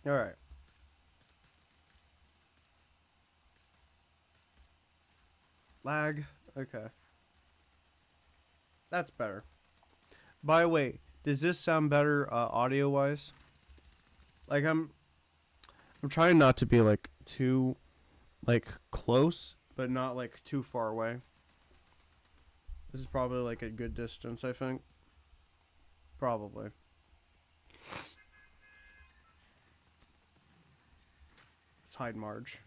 All right. Lag. Okay. That's better. By the way, does this sound better audio wise? Like I'm trying not to be like too like close, but not like too far away. This is probably like a good distance, I think. Probably. Let's hide Marge.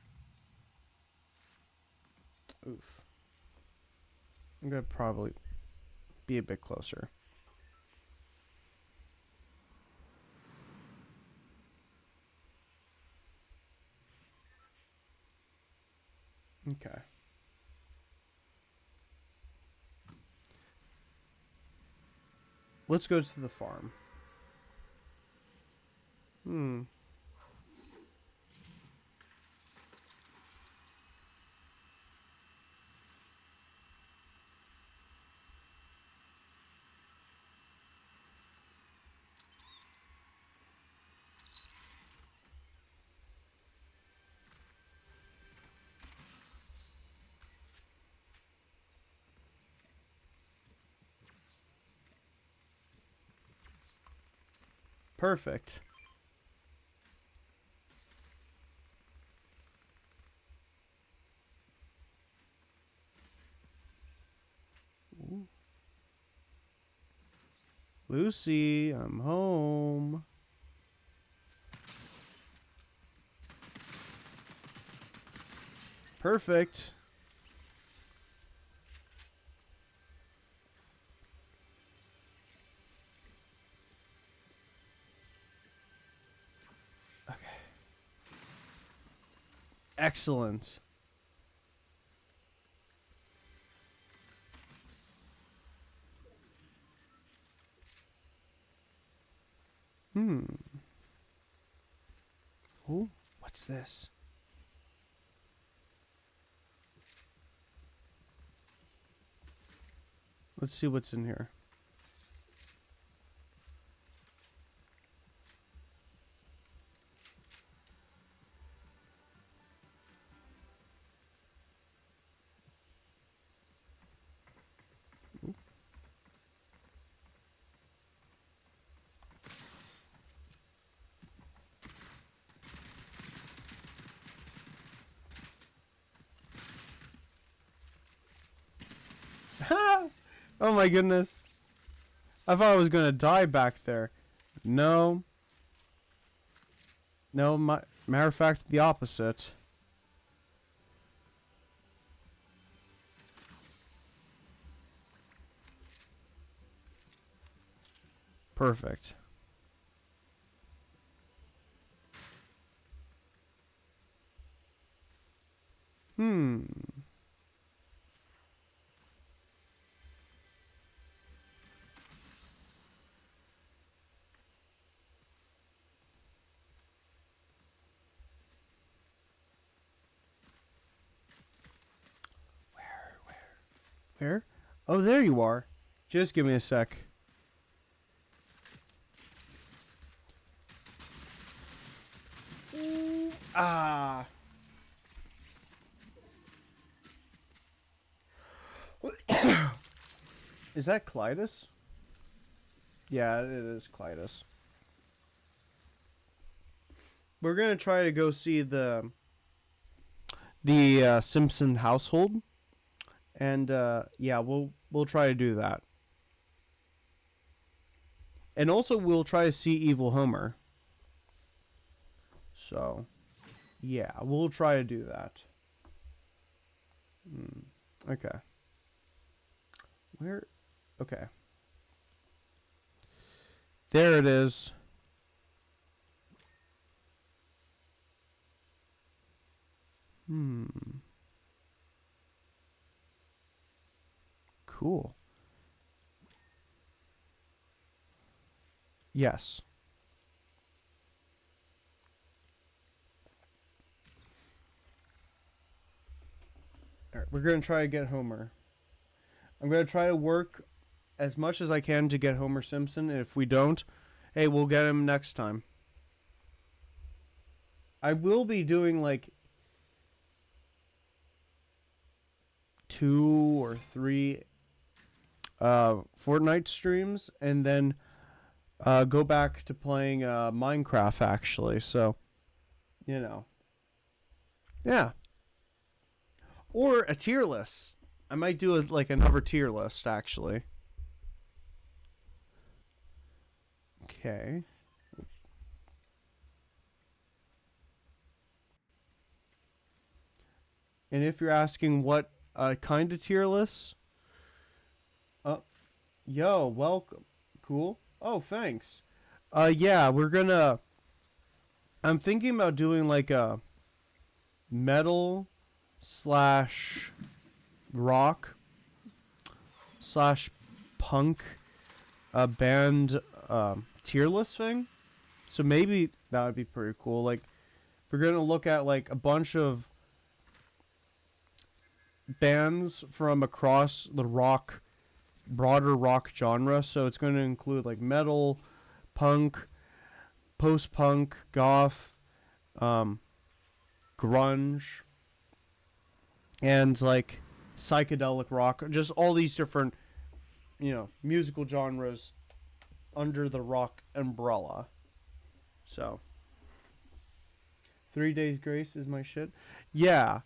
Oof. I'm gonna probably be a bit closer. Okay. Let's go to the farm. Perfect. Ooh. Lucy, I'm home. Perfect. Okay. Excellent. Ooh, what's this? Let's see what's in here. Ooh. Oh my goodness. I thought I was gonna die back there. No. No, matter of fact, the opposite. Perfect. Hmm. Where? Oh, there you are. Just give me a sec. Ah. Is that Clytus? Yeah, it is Clytus. We're gonna try to go see the Simpson household, and yeah, we'll try to do that. And also, we'll try to see Evil Homer. So, yeah, we'll try to do that. Okay. Where? Okay. There it is. Cool. Yes. All right, we're gonna try to get Homer. I'm gonna try to work as much as I can to get Homer Simpson. And if we don't, hey, we'll get him next time. I will be doing like 2 or 3 Fortnite streams, and then go back to playing Minecraft, actually. So, you know. Yeah. Or a tier list. I might do another tier list, actually. Okay. And if you're asking what kind of tier list, yo, welcome. Cool. Oh, thanks. Yeah, we're gonna. I'm thinking about doing like a metal slash rock slash punk band tier list thing. So maybe that would be pretty cool. Like, we're gonna look at like a bunch of bands from across the broader rock genre. So it's going to include like metal, punk, post-punk, goth, grunge, and like psychedelic rock. Just all these different, musical genres under the rock umbrella. So, 3 Days Grace is my shit. Yeah,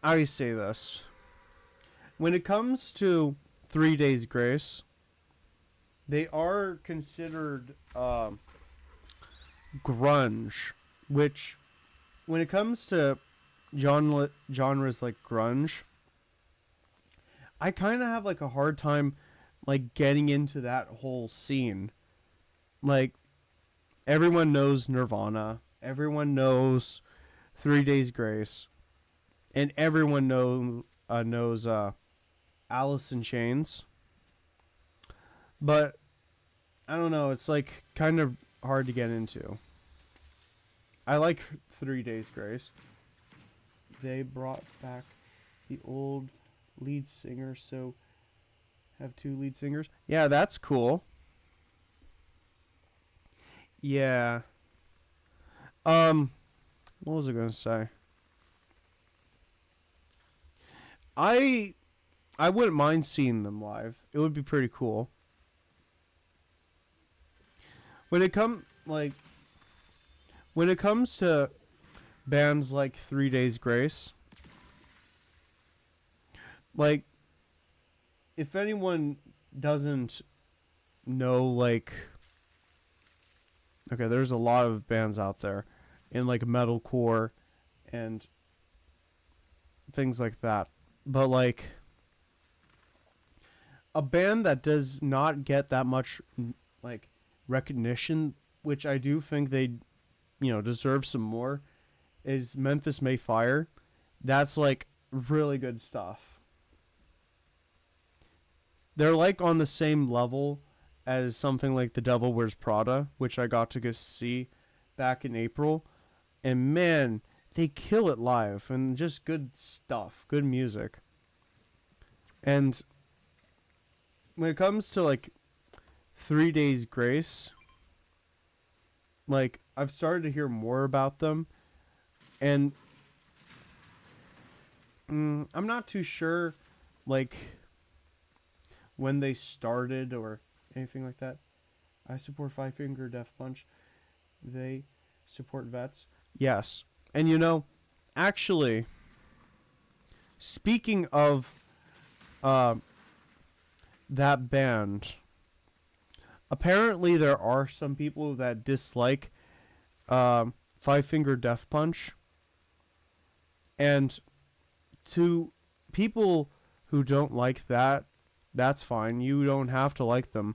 I always say this. When it comes to 3 Days Grace, they are considered grunge, which, when it comes to genres like grunge, I kind of have like a hard time like getting into that whole scene. Like, everyone knows Nirvana, everyone knows 3 Days Grace, and everyone knows Alice in Chains. But I don't know, it's like kind of hard to get into. I like 3 Days Grace. They brought back the old lead singer, so have 2 lead singers. Yeah, that's cool. Yeah. What was I gonna say? I wouldn't mind seeing them live. It would be pretty cool. When it comes to bands like 3 Days Grace, like, if anyone doesn't know, like, okay, there's a lot of bands out there in like metalcore and things like that. But like, a band that does not get that much like recognition, which I do think they deserve some more, is Memphis May Fire. That's like really good stuff. They're like on the same level as something like The Devil Wears Prada, which I got to go see back in April. And man, they kill it live, and just good stuff, good music. And when it comes to like 3 Days Grace, like, I've started to hear more about them, and I'm not too sure like when they started or anything like that. I support Five Finger Death Punch. They support vets. Yes. And actually, speaking of that band, apparently there are some people that dislike Five Finger Death Punch. And to people who don't like that, that's fine. You don't have to like them.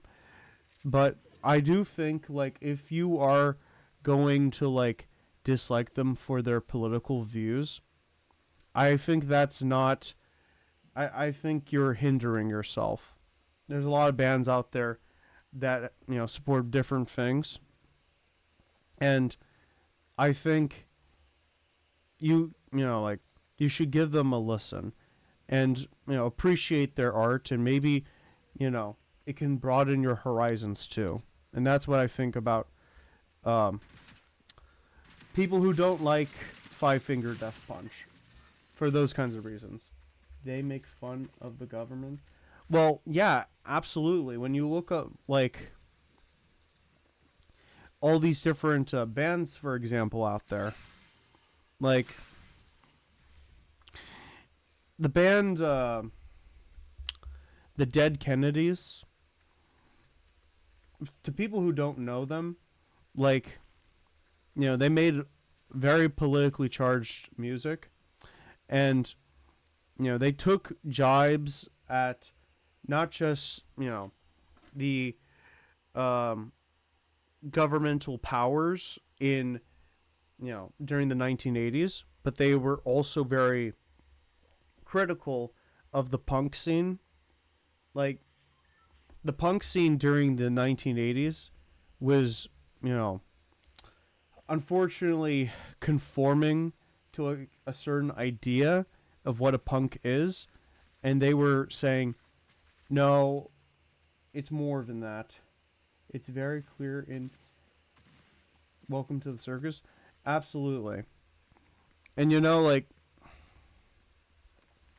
But I do think, like, if you are going to like dislike them for their political views, I think that's not. I think you're hindering yourself. There's a lot of bands out there that support different things, and I think you should give them a listen, and appreciate their art, and maybe it can broaden your horizons too. And that's what I think about people who don't like Five Finger Death Punch for those kinds of reasons. They make fun of the government. Well, yeah, absolutely. When you look up like all these different bands, for example, out there, like the band, the Dead Kennedys. To people who don't know them, like they made very politically charged music, and they took jibes at not just the um, governmental powers in during the 1980s, but they were also very critical of the punk scene. Like the punk scene during the 1980s was, unfortunately conforming to a certain idea of what a punk is, and they were saying, no, it's more than that. It's very clear in Welcome to the Circus. Absolutely. And like,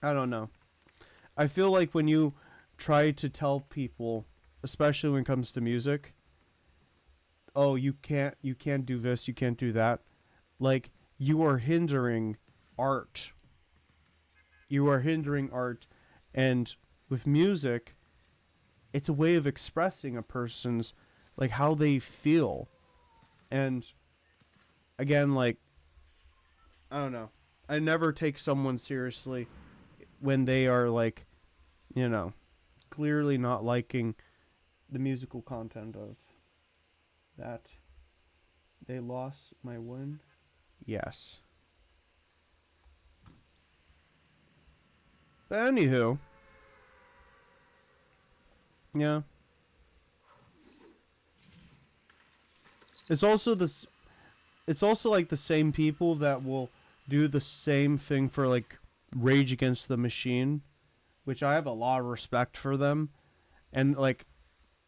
I don't know. I feel like when you try to tell people, especially when it comes to music, oh, you can't do this, you can't do that. Like, you are hindering art. You are hindering art, and with music, it's a way of expressing a person's like how they feel. And again, like, I don't know. I never take someone seriously when they are like, clearly not liking the musical content of that. They lost my win. Yes. But anywho, yeah. It's also this. It's also like the same people that will do the same thing for like Rage Against the Machine, which I have a lot of respect for them, and like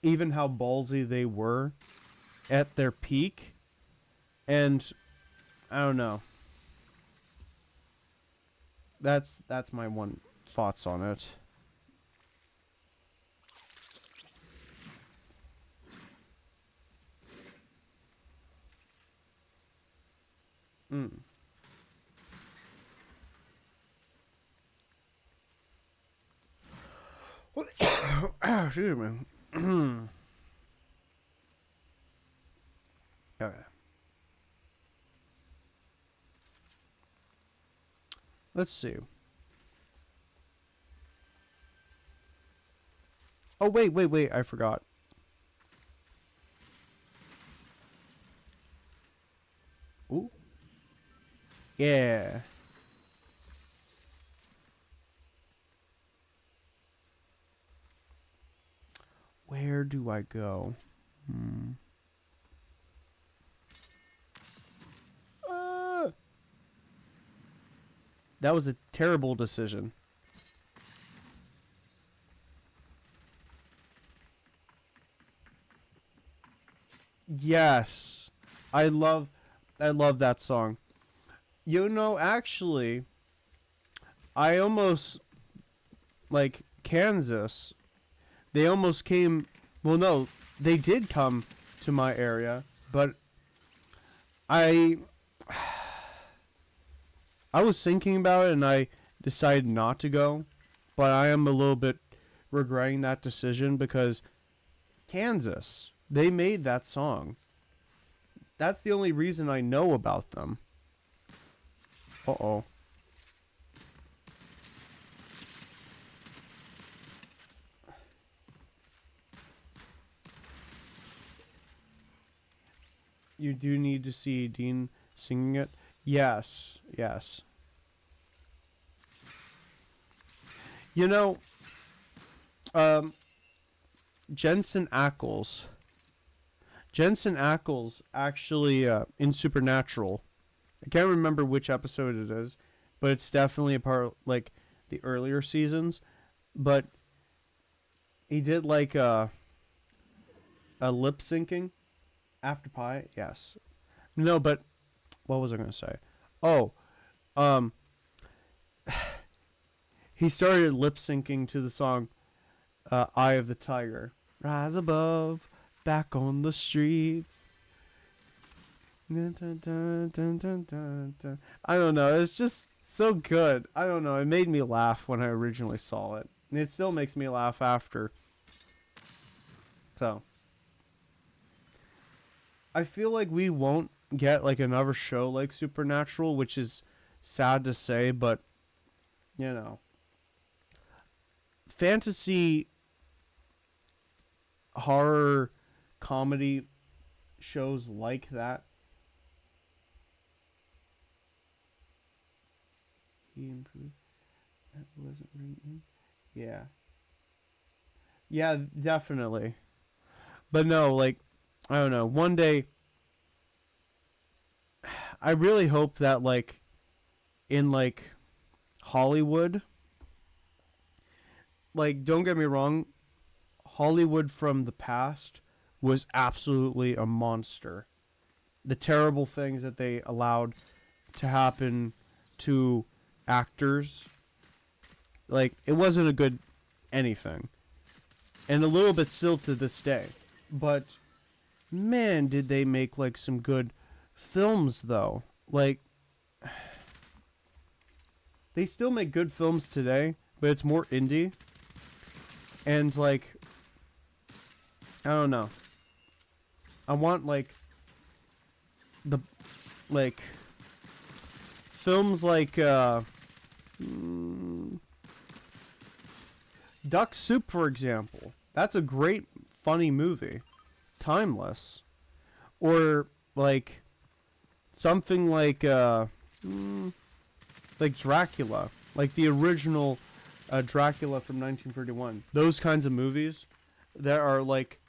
even how ballsy they were at their peak, and I don't know. That's my one thoughts on it. Mm. Excuse me. Okay. Let's see. Oh, wait. I forgot. Ooh. Yeah. Where do I go? Uh, that was a terrible decision. Yes. I love that song. Actually, I almost like Kansas. They almost came, well no, they did come to my area, but I I was thinking about it and I decided not to go, but I am a little bit regretting that decision because Kansas, they made that song. That's the only reason I know about them. Uh-oh. You do need to see Dean singing it? Yes, yes. You know, um, Jensen Ackles. Jensen Ackles actually in Supernatural. I can't remember which episode it is, but it's definitely a part of, like the earlier seasons. But he did like a lip syncing after Pie. Yes. No, but what was I gonna say? Oh, um, he started lip syncing to the song "Eye of the Tiger." Rise above, back on the streets. Dun, dun, dun, dun, dun, dun, dun. I don't know. It's just so good. I don't know. It made me laugh when I originally saw it. And it still makes me laugh after. So, I feel like we won't get like another show like Supernatural, which is sad to say, but you know, fantasy horror comedy shows like that. He improved. That wasn't written. Yeah. Yeah, definitely. But no, like, I don't know. One day, I really hope that, like, in, like, Hollywood, like, don't get me wrong, Hollywood from the past was absolutely a monster. The terrible things that they allowed to happen to actors, like, it wasn't a good anything. And a little bit still to this day. But, man, did they make, like, some good films, though. Like, they still make good films today, but it's more indie. And, like, I don't know. I want, like, films like, Duck Soup, for example. That's a great, funny movie. Timeless. Or, like, something like Dracula. Like the original Dracula from 1931. Those kinds of movies that are, like,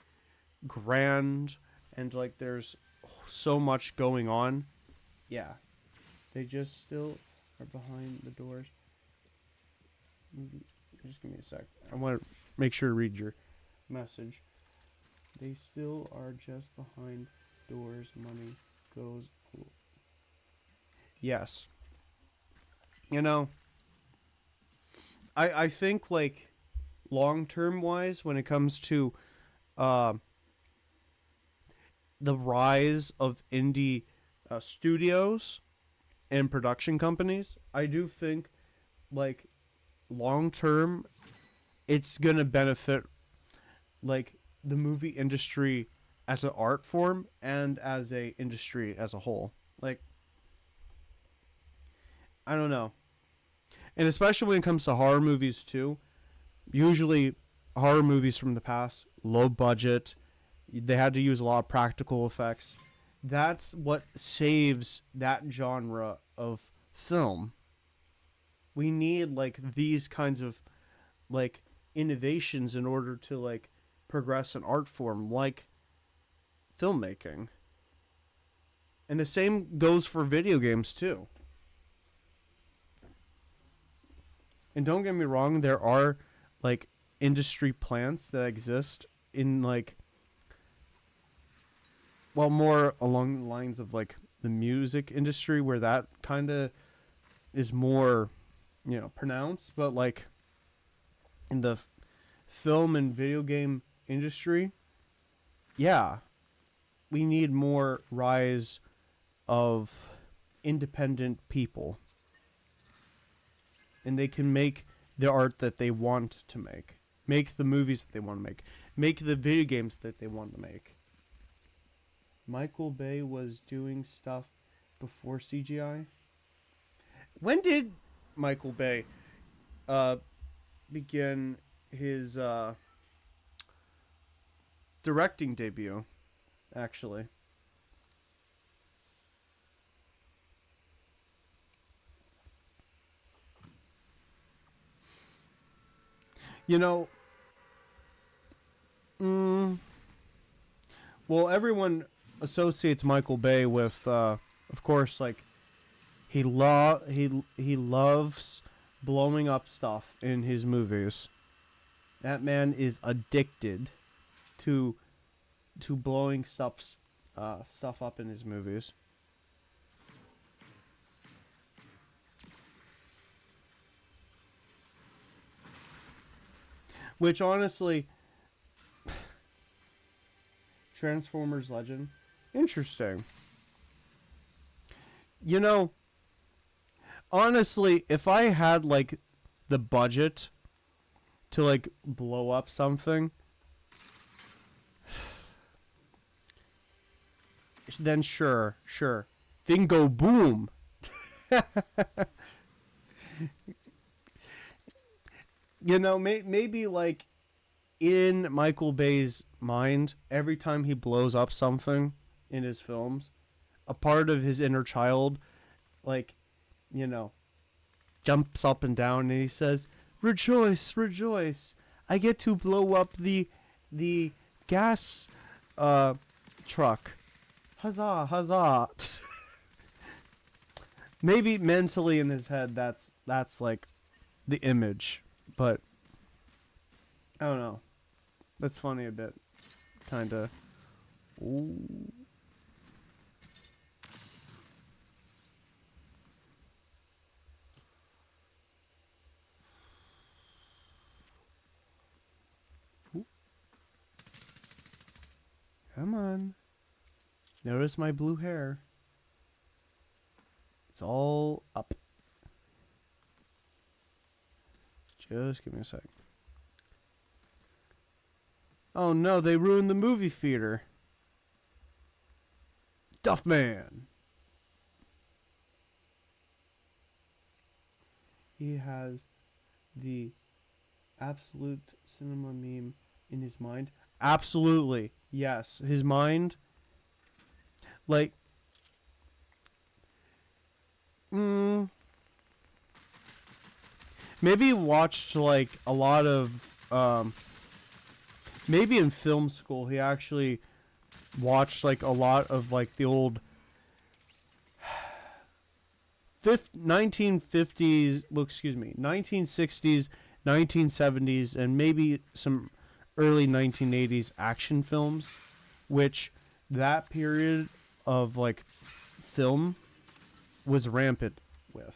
grand and, like, there's so much going on. Yeah. They just still are behind the doors. Just give me a sec. I want to make sure to read your message. They still are just behind doors. Money goes. Yes. You know, I think, like, long-term wise, when it comes to the rise of indie studios and production companies, I do think, like, long term, it's gonna benefit, like, the movie industry as an art form and as a industry as a whole. Like, I don't know, and especially when it comes to horror movies too. Usually, horror movies from the past, low budget, they had to use a lot of practical effects. That's what saves that genre of film. We need, like, these kinds of, like, innovations in order to, like, progress an art form like filmmaking. And the same goes for video games too. And don't get me wrong, there are, like, industry plants that exist in, like, well, more along the lines of, like, the music industry, where that kind of is more, you know, pronounced. But, like, in the film and video game industry, yeah, we need more rise of independent people, and they can make the art that they want to make the movies that they want to make the video games that they want to make. Michael Bay was doing stuff before CGI. When did Michael Bay begin his directing debut, actually? You know, well, everyone associates Michael Bay with, of course, like, he loves blowing up stuff in his movies. That man is addicted to blowing stuff up in his movies. Which honestly, Transformers Legend, interesting. You know, honestly, if I had like the budget to like blow up something, then sure. Then go boom. You know, maybe like in Michael Bay's mind, every time he blows up something in his films, a part of his inner child, like, you know, jumps up and down and he says, "Rejoice, rejoice! I get to blow up the gas truck. Huzzah, huzzah!" Maybe mentally in his head, that's like the image, but I don't know. That's funny a bit, kinda. Ooh. Ooh. Come on. Notice my blue hair. It's all up. Just give me a sec. Oh no, they ruined the movie theater. Duffman. He has the absolute cinema meme in his mind. Absolutely. Yes. His mind. Like. Maybe he watched like a lot of. Maybe in film school he actually watched like a lot of like the old 1950s, well, excuse me, 1960s, 1970s, and maybe some early 1980s action films, which that period of like film was rampant with.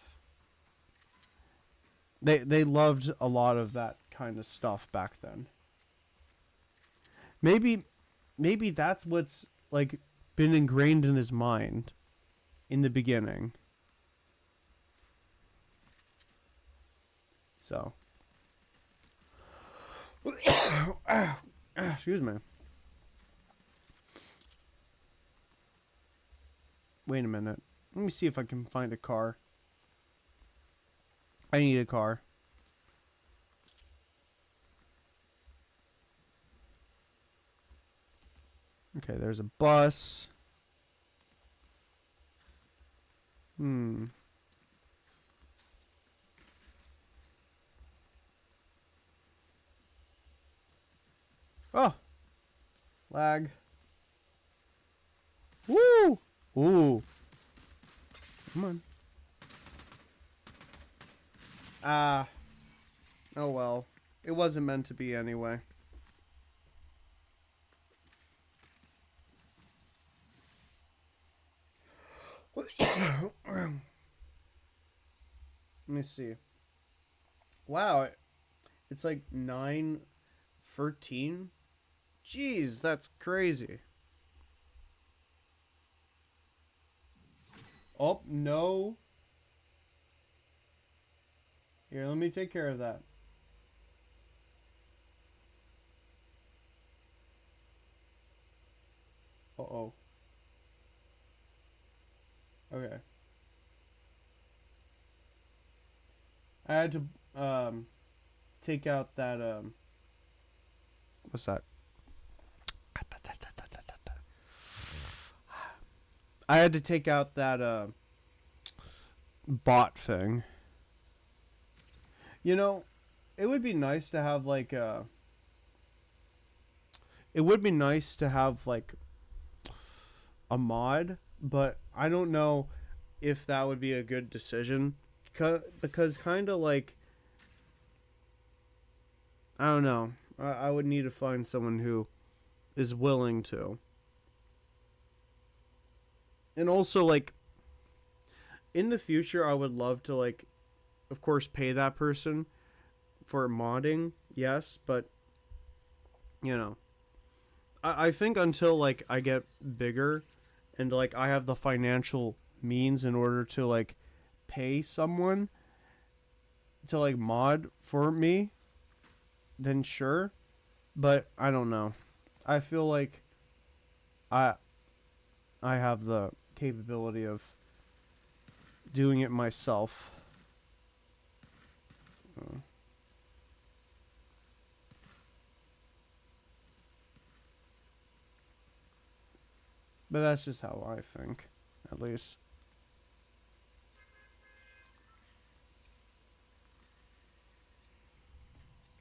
They loved a lot of that kind of stuff back then. Maybe that's what's like been ingrained in his mind in the beginning. So, excuse me. Wait a minute. Let me see if I can find a car. I need a car. Okay, there's a bus. Oh, lag. Woo! Ooh. Come on. Oh well. It wasn't meant to be anyway. Let me see. Wow, it's like 9:13. Jeez, that's crazy. Oh, no. Here, let me take care of that. Uh-oh. Okay. I had to take out that what's that? I had to take out that bot thing. You know, it would be nice to have like it would be nice to have like a mod, but I don't know if that would be a good decision because kind of like I don't know. I would need to find someone who is willing to. And also like in the future I would love to like of course pay that person for modding, yes, but you know, I think until like I get bigger and like I have the financial means in order to like pay someone to like mod for me, then sure. But I don't know. I feel like I I have the capability of doing it myself. But that's just how I think, at least.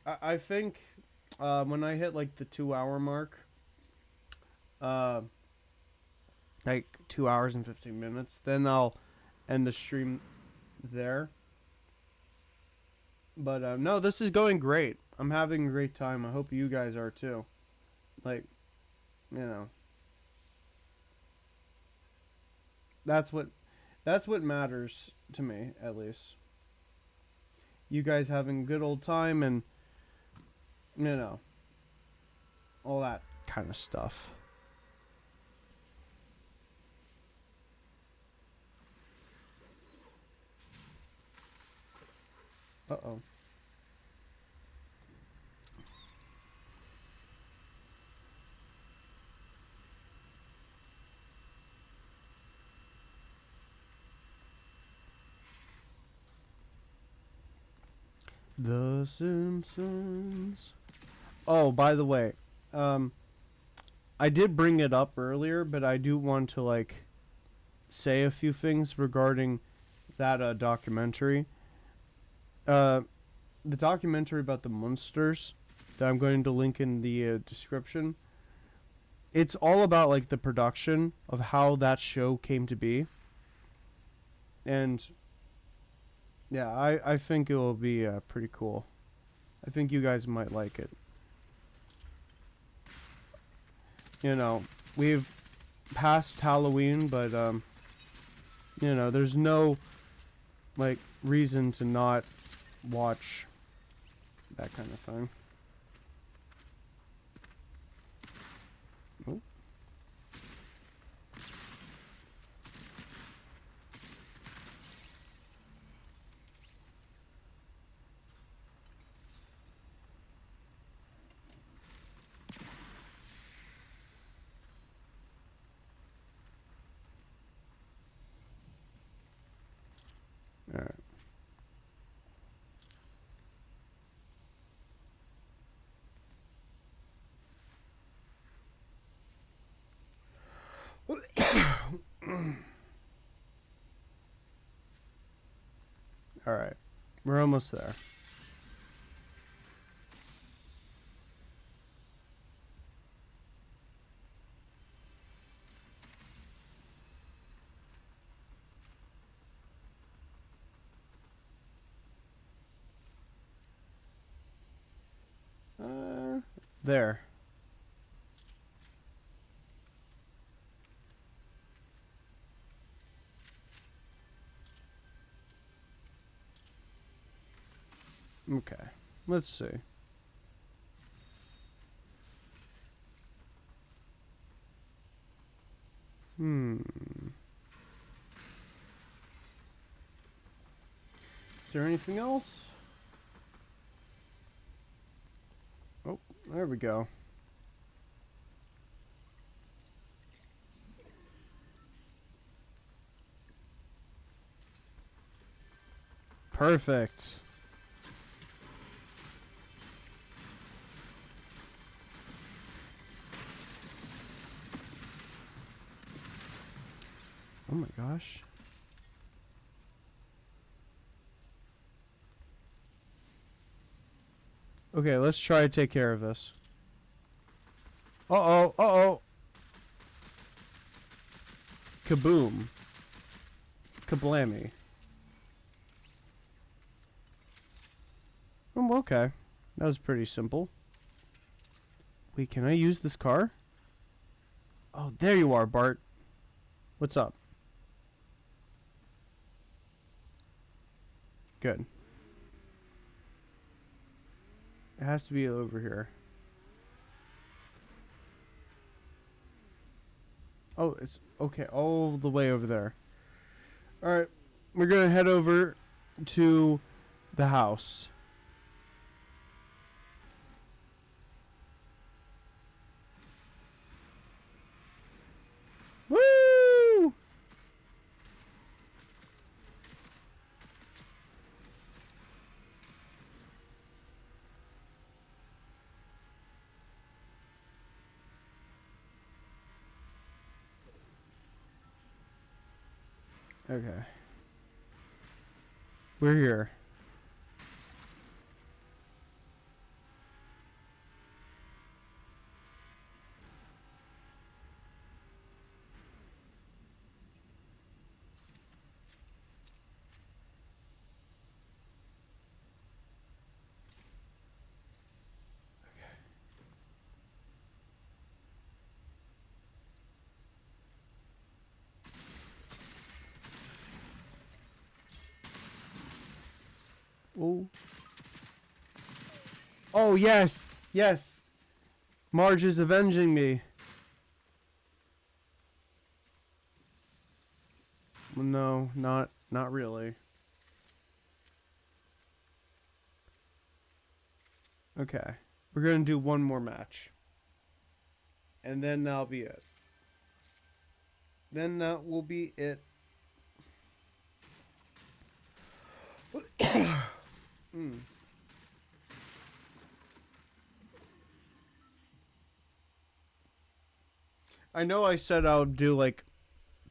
I think when I hit like the 2 hour mark, uh, like 2 hours and 15 minutes, then I'll end the stream there. But no, this is going great. I'm having a great time. I hope you guys are too. Like, you know, that's what that's what matters to me, at least. You guys having a good old time and you know, all that kind of stuff. Uh-oh. The Simpsons. Oh, by the way, um, I did bring it up earlier, but I do want to like say a few things regarding that documentary. Uh, the documentary about the Munsters that I'm going to link in the description. It's all about like the production of how that show came to be, and yeah, I think it will be pretty cool. I think you guys might like it. You know, we've passed Halloween, but you know, there's no like reason to not watch that kind of thing. Oh. All right. All right. We're almost there. There. Okay. Let's see. Hmm. Is there anything else? Oh, there we go. Perfect. Oh my gosh. Okay, let's try to take care of this. Uh-oh, uh-oh. Kaboom. Kablammy. Oh, okay. That was pretty simple. Wait, can I use this car? Oh, there you are, Bart. What's up? Good. It has to be over here. Oh, it's okay, all the way over there. Alright, we're gonna head over to the house. Woo! Okay. We're here. Oh. Oh, yes. Yes. Marge is avenging me. No, not really. Okay. We're going to do one more match. And then that'll be it. Then that will be it. I know I said I would do like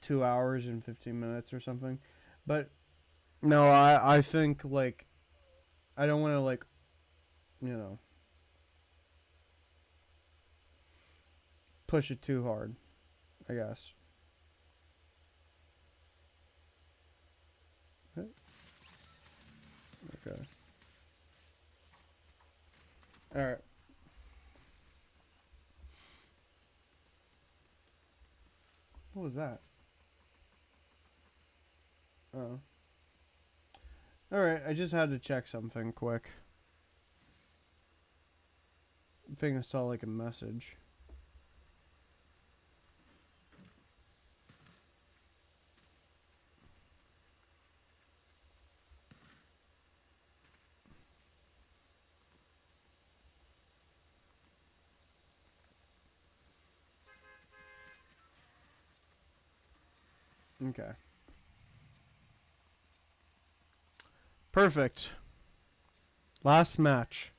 2 hours and 15 minutes or something, but no, I think like I don't want to like, you know, push it too hard, I guess. Okay. All right. What was that? Oh. All right, I just had to check something quick. I think I saw like a message. Okay. Perfect. Last match.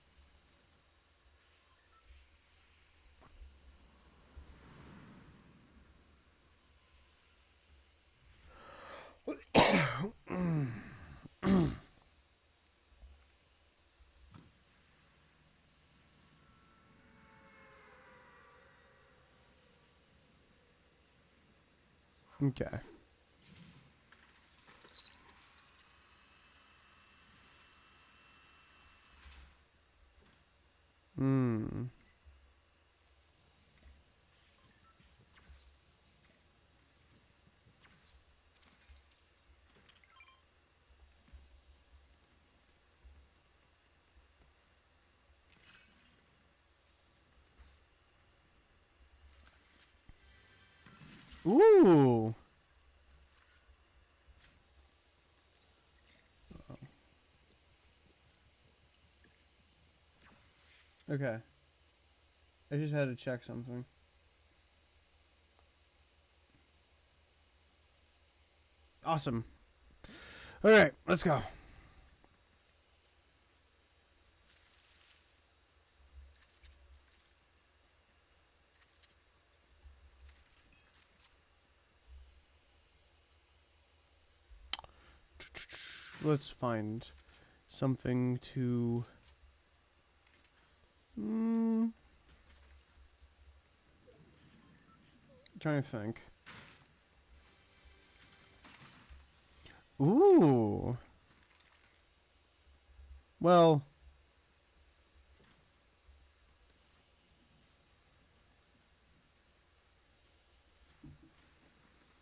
Okay. Hmm. Ooh. Okay. I just had to check something. Awesome. All right, let's go. Let's find something to... Trying to think. Ooh. Well...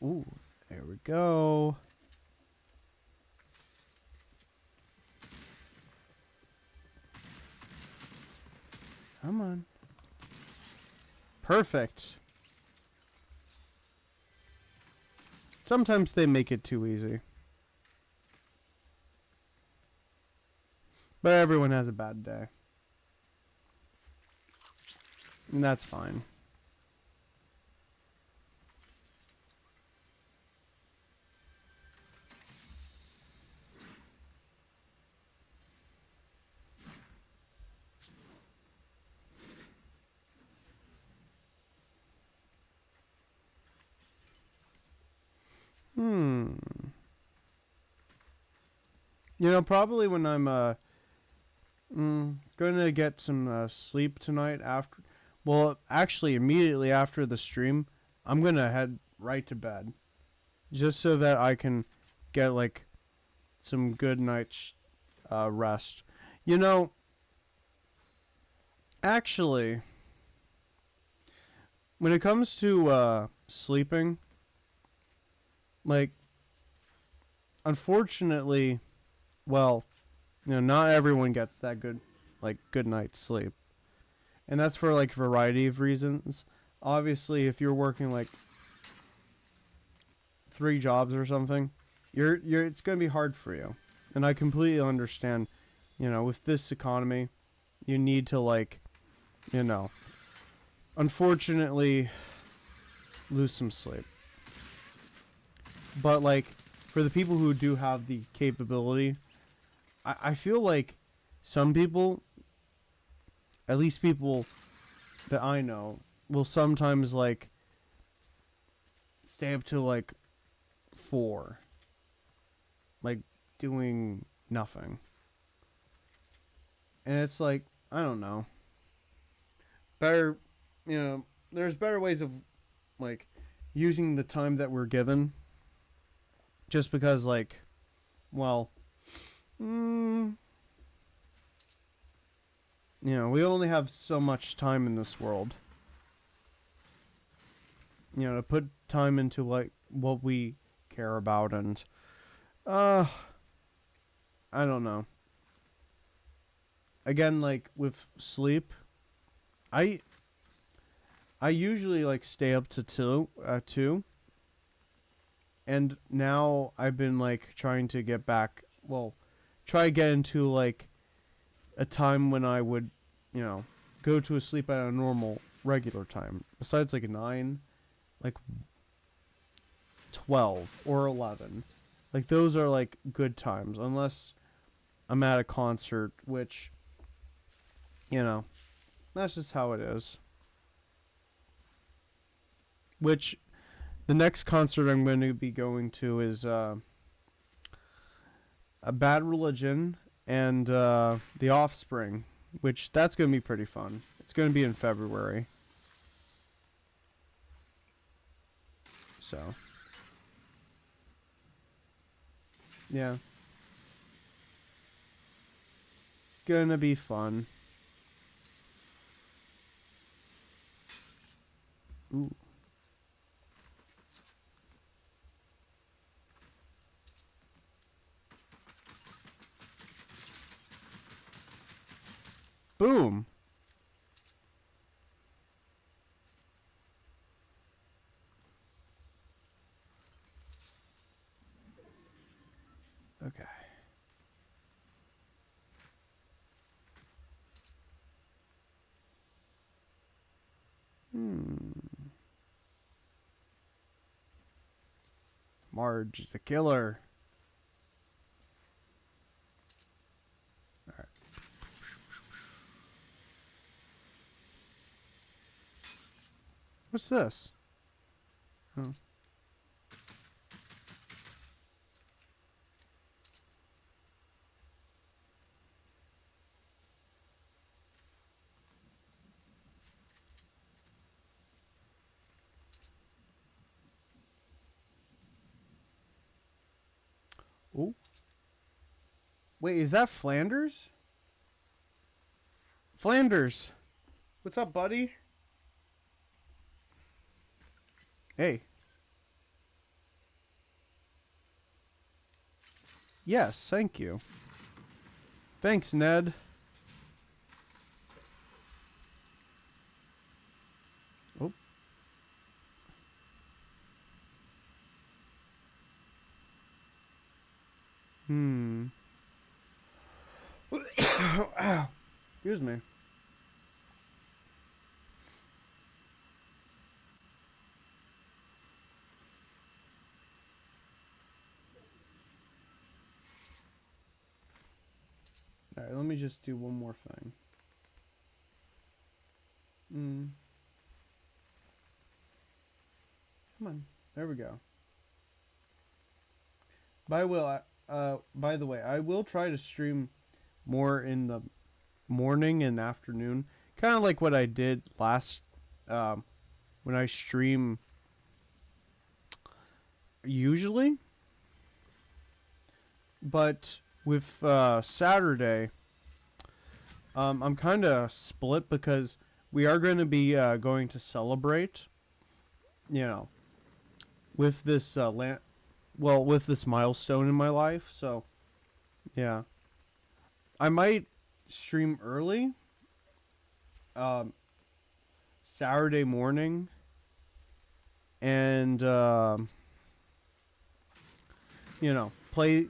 Ooh, there we go. Come on. Perfect. Sometimes they make it too easy. But everyone has a bad day. And that's fine. You know, probably when I'm going to get some sleep tonight after. Well, actually, immediately after the stream, I'm going to head right to bed. Just so that I can get, like, some good night's rest. You know, actually, when it comes to sleeping, like, unfortunately, well, you know, not everyone gets that good night's sleep. And that's for like a variety of reasons. Obviously, if you're working like 3 jobs or something, it's going to be hard for you. And I completely understand, you know, with this economy, you need to like, you know, unfortunately lose some sleep. But like for the people who do have the capability, I feel like some people, at least people that I know, will sometimes like stay up till like 4, like doing nothing. And it's like, I don't know. Better, you know, there's better ways of like using the time that we're given. Just because like, well, you know, we only have so much time in this world. You know, to put time into like what we care about, and I don't know. Again, like with sleep, I usually like stay up to 2, and now I've been like trying to get back. Well, try to get into like a time when I would, you know, go to sleep at a normal regular time. Besides like a 9, like 12 or 11. Like those are like good times, unless I'm at a concert, which, you know, that's just how it is. Which the next concert I'm going to be going to is a Bad Religion and The Offspring, which that's going to be pretty fun. It's going to be in February. So, yeah. Gonna be fun. Ooh. Boom. Okay. Marge is a killer. Alright. What's this? Oh. Ooh. Wait, is that Flanders? Flanders. What's up, buddy? Hey. Yes, thank you. Thanks, Ned. Hmm. Excuse me. Alright, let me just do one more thing. Come on. There we go. By the way, I will try to stream more in the morning and afternoon. Kind of like what I did last when I stream usually. But with Saturday, I'm kind of split because we are going to be going to celebrate, you know, with this with this milestone in my life. So, yeah, I might stream early, Saturday morning, and play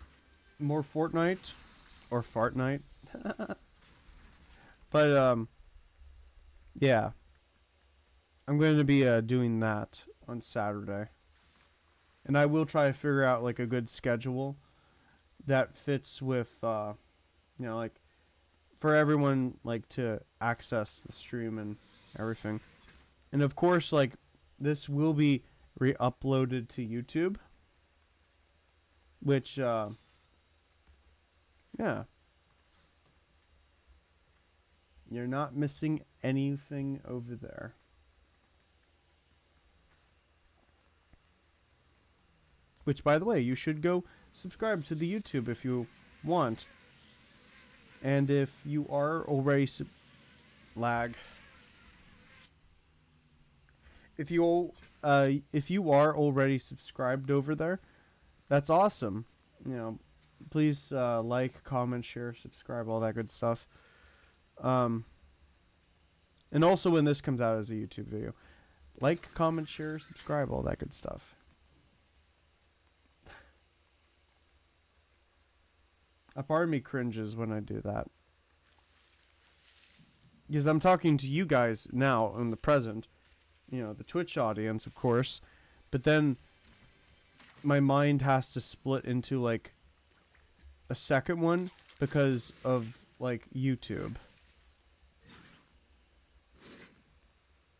more Fortnite or Fartnite. But yeah, I'm going to be doing that on Saturday, and I will try to figure out like a good schedule that fits with like for everyone like to access the stream and everything. And of course, like this will be re-uploaded to YouTube, which yeah, you're not missing anything over there. Which, by the way, you should go subscribe to the YouTube if you want. And if you are already lag, if you are already subscribed over there, that's awesome. Please like, comment, share, subscribe, all that good stuff. And also when this comes out as a YouTube video, like, comment, share, subscribe, all that good stuff. A part of me cringes when I do that. Because I'm talking to you guys now in the present. The Twitch audience, of course. But then my mind has to split into like a second one because of like YouTube.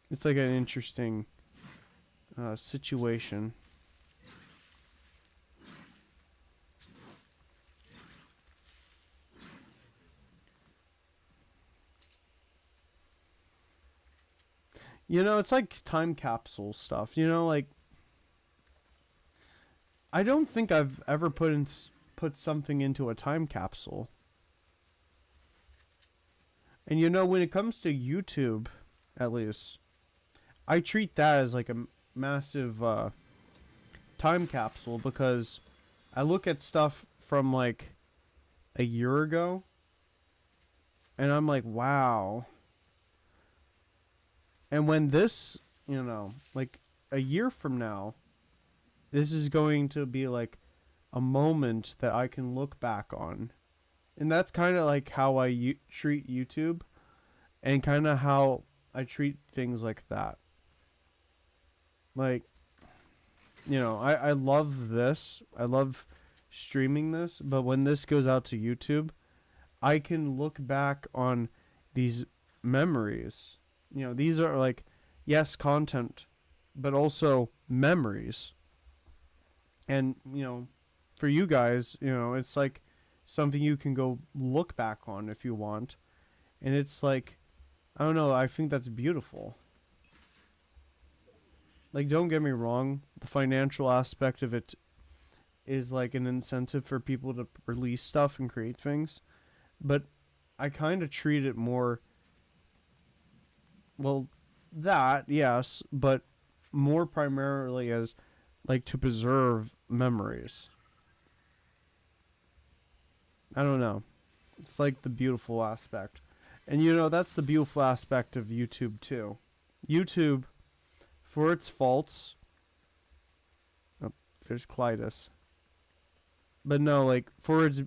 It's like an interesting situation. It's like time capsule stuff. Like I don't think I've ever put something into a time capsule. And when it comes to YouTube, at least, I treat that as like a massive time capsule because I look at stuff from like a year ago and I'm like, wow. And when this, like a year from now, this is going to be like a moment that I can look back on. And that's kind of like how I treat YouTube and kind of how I treat things like that. Like, I love this. I love streaming this. But when this goes out to YouTube, I can look back on these memories. These are like, yes, content, but also memories. And, for you guys, it's like something you can go look back on if you want. And it's like, I don't know, I think that's beautiful. Like, don't get me wrong, the financial aspect of it is like an incentive for people to release stuff and create things. But I kind of treat it more, well, that, yes, but more primarily as like to preserve memories. I don't know. It's like the beautiful aspect. And that's the beautiful aspect of YouTube too. YouTube, for its faults, oh, there's Clytus. but no, like for its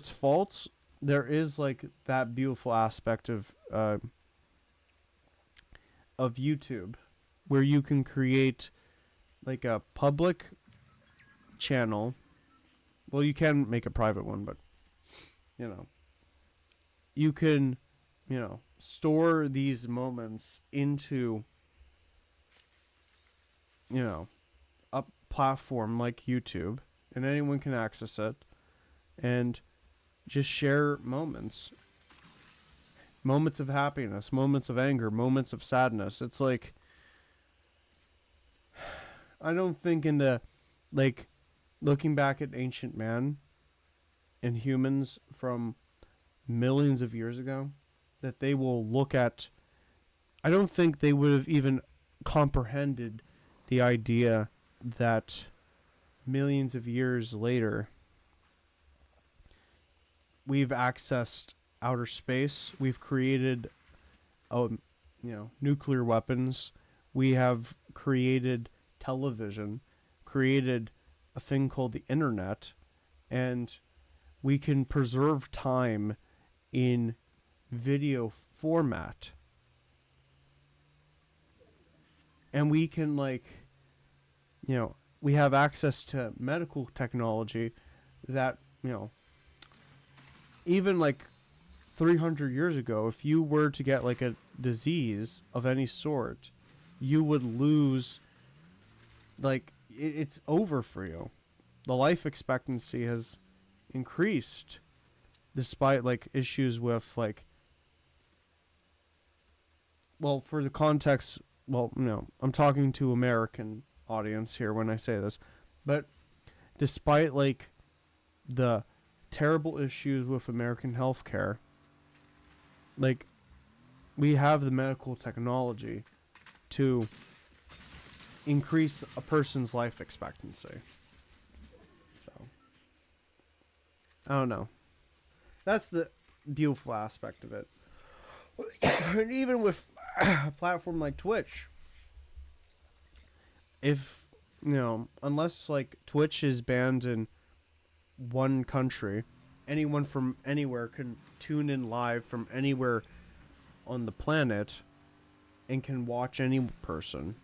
faults, there is like that beautiful aspect of YouTube where you can create like a public channel. Well, you can make a private one, but you know, you can, store these moments into, a platform like YouTube, and anyone can access it and just share moments of happiness, moments of anger, moments of sadness. It's like, I don't think in the, like, looking back at ancient man and humans from millions of years ago, that they will look at, I don't think they would have even comprehended the idea that millions of years later we've accessed outer space, we've created nuclear weapons, we have created television, created a thing called the internet, and we can preserve time in video format. And we can, like, we have access to medical technology that, even like 300 years ago, if you were to get like a disease of any sort, you would lose, like, it's over for you. The life expectancy has increased despite like issues with, like, well, for the context, well, I'm talking to American audience here when I say this, but despite like the terrible issues with American healthcare, like, we have the medical technology to increase a person's life expectancy. So, I don't know. That's the beautiful aspect of it. And even with a platform like Twitch, if, unless like Twitch is banned in one country, anyone from anywhere can tune in live from anywhere on the planet and can watch any person.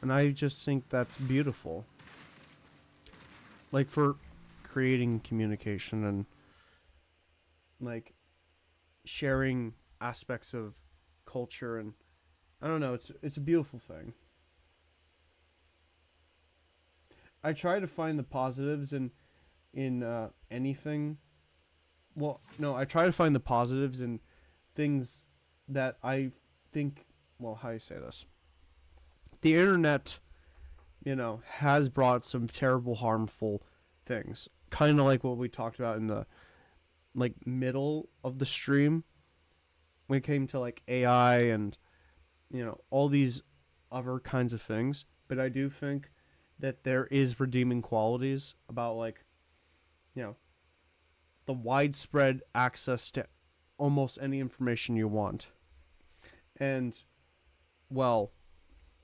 And I just think that's beautiful. Like, for creating communication and like sharing aspects of culture, and I don't know, it's a beautiful thing. I try to find the positives in anything. Well, no, I try to find the positives in things that I think, well, how do you say this? The internet, has brought some terrible, harmful things. Kind of like what we talked about in the, like, middle of the stream when it came to like AI and, all these other kinds of things. But I do think that there is redeeming qualities about, like, the widespread access to almost any information you want. And, well,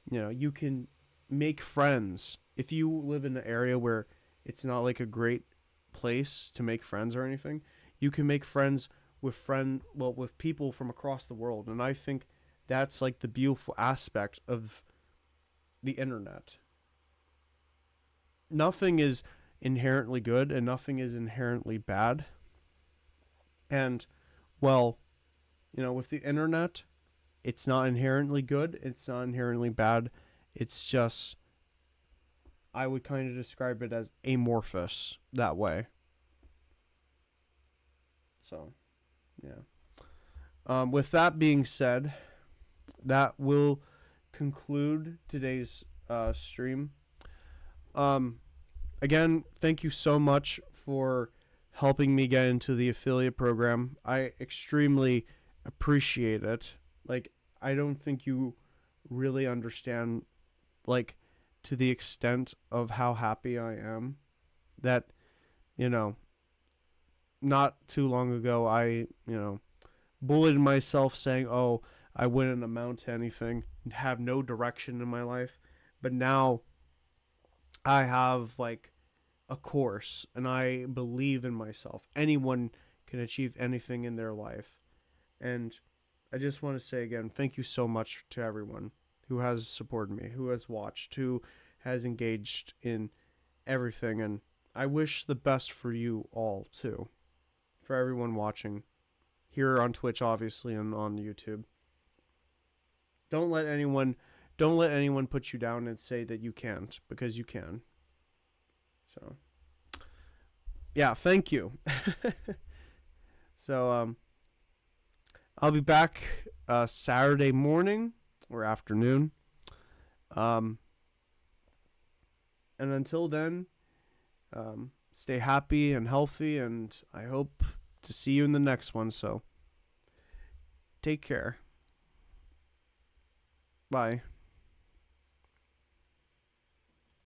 you can make friends. If you live in an area where it's not like a great place to make friends or anything, you can make friends with people from across the world. And I think that's like the beautiful aspect of the internet. Nothing is inherently good and nothing is inherently bad. And, well, with the internet, it's not inherently good, it's not inherently bad. It's just, I would kind of describe it as amorphous that way. So, yeah. With that being said, that will conclude today's stream. Again, thank you so much for helping me get into the affiliate program. I extremely appreciate it. Like, I don't think you really understand, like, to the extent of how happy I am that, not too long ago, I, bullied myself saying, oh, I wouldn't amount to anything and have no direction in my life. But now I have like a course and I believe in myself. Anyone can achieve anything in their life. And I just want to say again, thank you so much to everyone who has supported me, who has watched, who has engaged in everything. And I wish the best for you all, too. For everyone watching. Here on Twitch, obviously, and on YouTube. Don't let anyone put you down and say that you can't, because you can. So, yeah, thank you. So, I'll be back Saturday morning or afternoon. And until then, stay happy and healthy, and I hope to see you in the next one. So, take care. Bye.